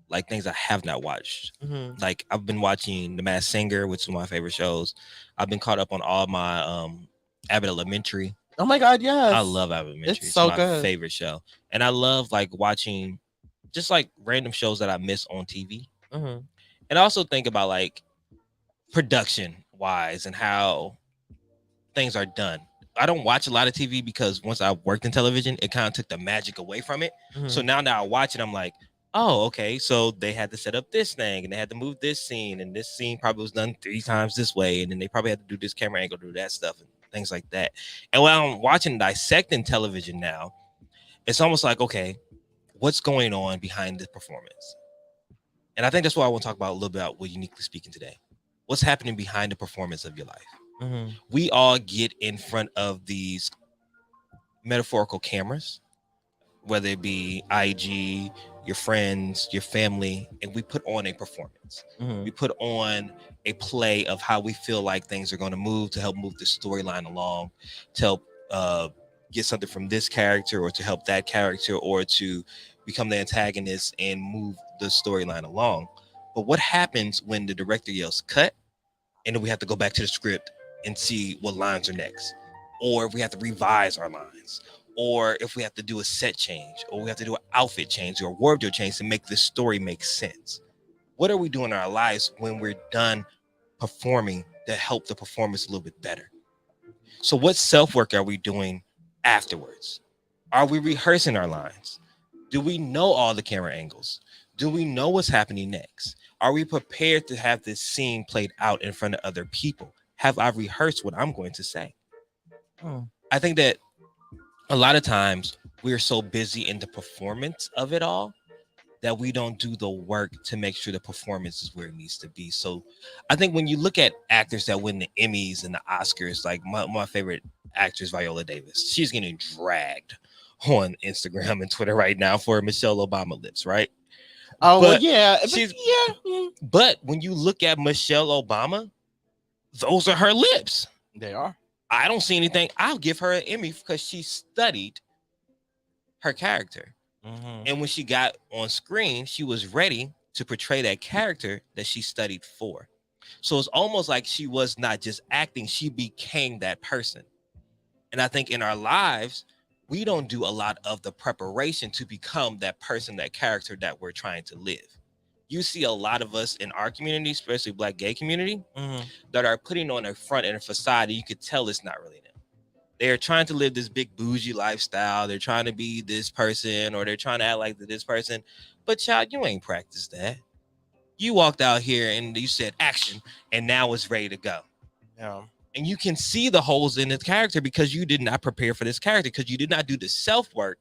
like things I have not watched. Mm-hmm. Like I've been watching The Masked Singer, which is one of my favorite shows. I've been caught up on all my Abbott Elementary. Oh my God, yes. I love Abbott Elementary. It's so my good. Favorite show. And I love like watching just like random shows that I miss on TV. Mm-hmm. And I also think about like production wise and how things are done. I don't watch a lot of TV because once I worked in television, it kind of took the magic away from it. Mm-hmm. So now I watch it, I'm like, oh, okay. So they had to set up this thing and they had to move this scene. And this scene probably was done 3 times this way. And then they probably had to do this camera angle, do that stuff and things like that. And when I'm watching dissecting television now, it's almost like, okay, what's going on behind the performance? And I think that's what I want to talk about a little bit about with Uniquely Speaking today. What's happening behind the performance of your life? Mm-hmm. We all get in front of these metaphorical cameras, whether it be IG, your friends, your family, and we put on a performance. Mm-hmm. We put on a play of how we feel like things are going to move to help move the storyline along, to help get something from this character or to help that character or to become the antagonist and move the storyline along. But what happens when the director yells cut and then we have to go back to the script and see what lines are next, or if we have to revise our lines, or if we have to do a set change, or we have to do an outfit change or a wardrobe change to make this story make sense? What are we doing in our lives when we're done performing to help the performance a little bit better? So what self-work are we doing afterwards? Are we rehearsing our lines? Do we know all the camera angles? Do we know what's happening next? Are we prepared to have this scene played out in front of other people? Have I rehearsed what I'm going to say? I think that a lot of times we're so busy in the performance of it all that we don't do the work to make sure the performance is where it needs to be. So I think when you look at actors that win the Emmys and the Oscars, like my favorite actress, Viola Davis, she's getting dragged on Instagram and Twitter right now for Michelle Obama lips, right? Oh, well, yeah. But when you look at Michelle Obama, those are her lips. They are. I don't see anything. I'll give her an Emmy because she studied her character. Mm-hmm. And when she got on screen, she was ready to portray that character that she studied for. So it's almost like she was not just acting, she became that person. And I think in our lives, we don't do a lot of the preparation to become that person, that character that we're trying to live. You see a lot of us in our community, especially Black gay community, that are putting on a front and a facade, and you could tell it's not really them. They're trying to live this big bougie lifestyle. They're trying to be this person, or they're trying to act like this person. But child, you ain't practiced that. You walked out here and you said action, and now it's ready to go. Yeah. And you can see the holes in the character because you did not prepare for this character, because you did not do the self-work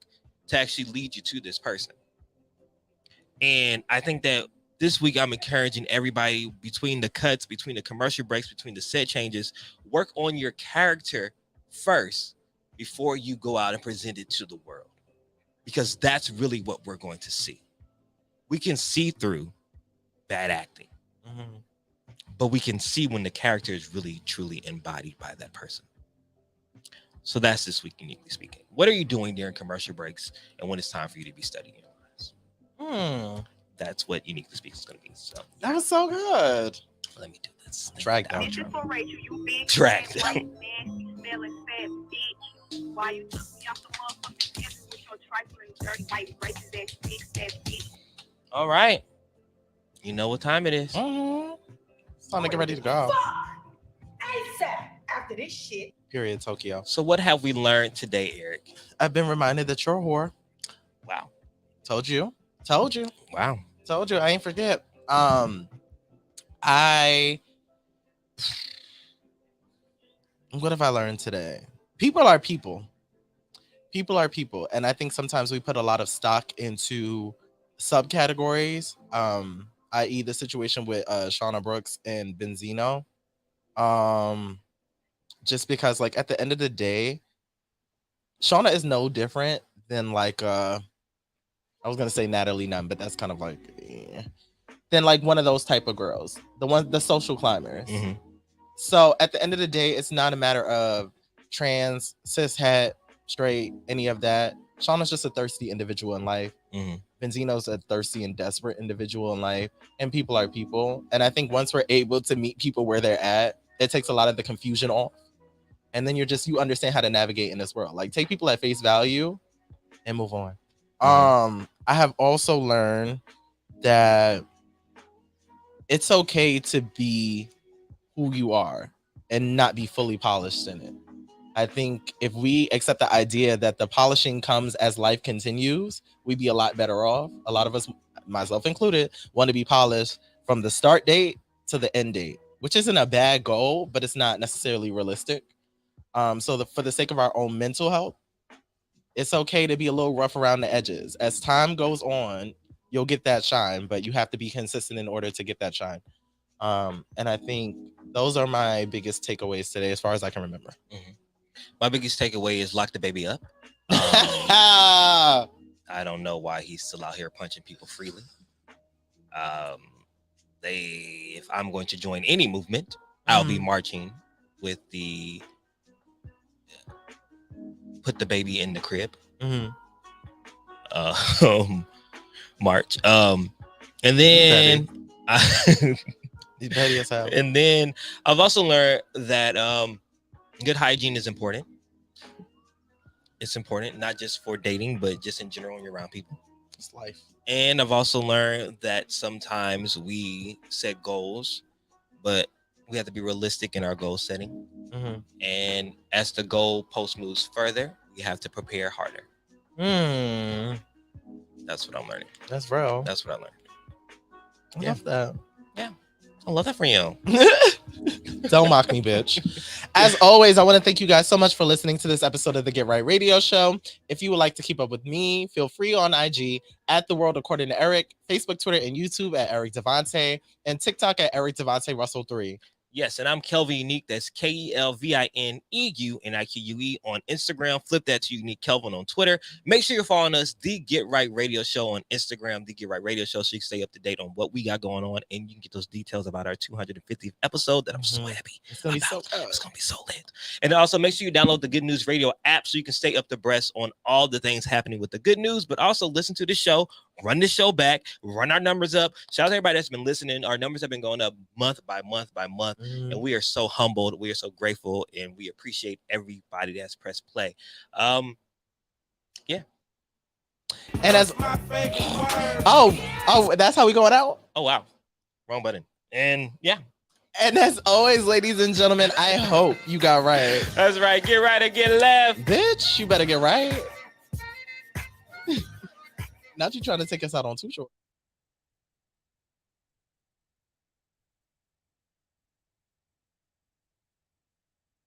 to actually lead you to this person. And I think that this week I'm encouraging everybody, between the cuts, between the commercial breaks, between the set changes, work on your character first before you go out and present it to the world, because that's really what we're going to see. We can see through bad acting, but we can see when the character is really truly embodied by that person. So that's this week, uniquely speaking. What are you doing during commercial breaks and when it's time for you to be studying your lines? That's what uniquely speaking is going to be. So that was so good. Let me do this. Drag down. This is for Rachel, you big drag fat, white, nasty, smelling fat bitch. Why you took me off the motherfucking schedule with your trifling, dirty, white, racist ass bitch? All right. You know what time it is. It's time to get ready to go. ASAP after this shit. Period, Tokyo. So what have we learned today, Eric? I've been reminded that you're a whore. Wow. Told you. Wow. Told you. I ain't forget. What have I learned today? People are people. People are people. And I think sometimes we put a lot of stock into subcategories, i.e. the situation with Shauna Brooks and Benzino. Just because, like, at the end of the day, Shauna is no different than, like, I was gonna say Natalie Nunn, but that's kind of like, than like one of those type of girls, the social climbers. So at the end of the day, it's not a matter of trans, cis, het, straight, any of that. Shauna's just a thirsty individual in life. Benzino's a thirsty and desperate individual in life, and people are people. And I think once we're able to meet people where they're at, it takes a lot of the confusion off. And then you understand how to navigate in this world. Like, take people at face value and move on. I have also learned that it's okay to be who you are and not be fully polished in it. I think if we accept the idea that the polishing comes as life continues, we'd be a lot better off. A lot of us, myself included, want to be polished from the start date to the end date, which isn't a bad goal, but it's not necessarily realistic. So for the sake of our own mental health, it's okay to be a little rough around the edges. As time goes on, you'll get that shine, but you have to be consistent in order to get that shine. And I think those are my biggest takeaways today, as far as I can remember. My biggest takeaway is lock the baby up. I don't know why he's still out here punching people freely. If I'm going to join any movement, I'll be marching with the put the baby in the crib. March. And then and then I've also learned that good hygiene is important. It's important not just for dating, but just in general when you're around people. It's life. And I've also learned that sometimes we set goals, but we have to be realistic in our goal setting. And as the goal post moves further, we have to prepare harder. That's what I'm learning. That's real. That's what I learned. I love that. Yeah. I love that for you. Don't mock me, bitch. As always, I want to thank you guys so much for listening to this episode of the Get Right Radio Show. If you would like to keep up with me, feel free on IG at The World According to Eric, Facebook, Twitter, and YouTube at Eric Devante, and TikTok at Eric Devante Russell 3. Yes, and I'm Kelvin Unique. That's KelvinEu NIQUE on Instagram. Flip that to Unique Kelvin on Twitter. Make sure you're following us, The Get Right Radio Show on Instagram, The Get Right Radio Show, so you can stay up to date on what we got going on, and you can get those details about our 250th episode that I'm so happy. It's gonna be so good. It's gonna be so lit. And also make sure you download the Good News Radio app so you can stay up to breast on all the things happening with the good news, but also listen to the show, run the show back, run our numbers up. Shout out to everybody that's been listening. Our numbers have been going up month by month by month. And we are so humbled, we are so grateful, and we appreciate everybody that's pressed play. Yeah. And as that's how we going out? Oh wow. Wrong button. And yeah. And as always, ladies and gentlemen, I hope you got right. That's right. Get right or get left. Bitch, you better get right. Not you trying to take us out on Too Short.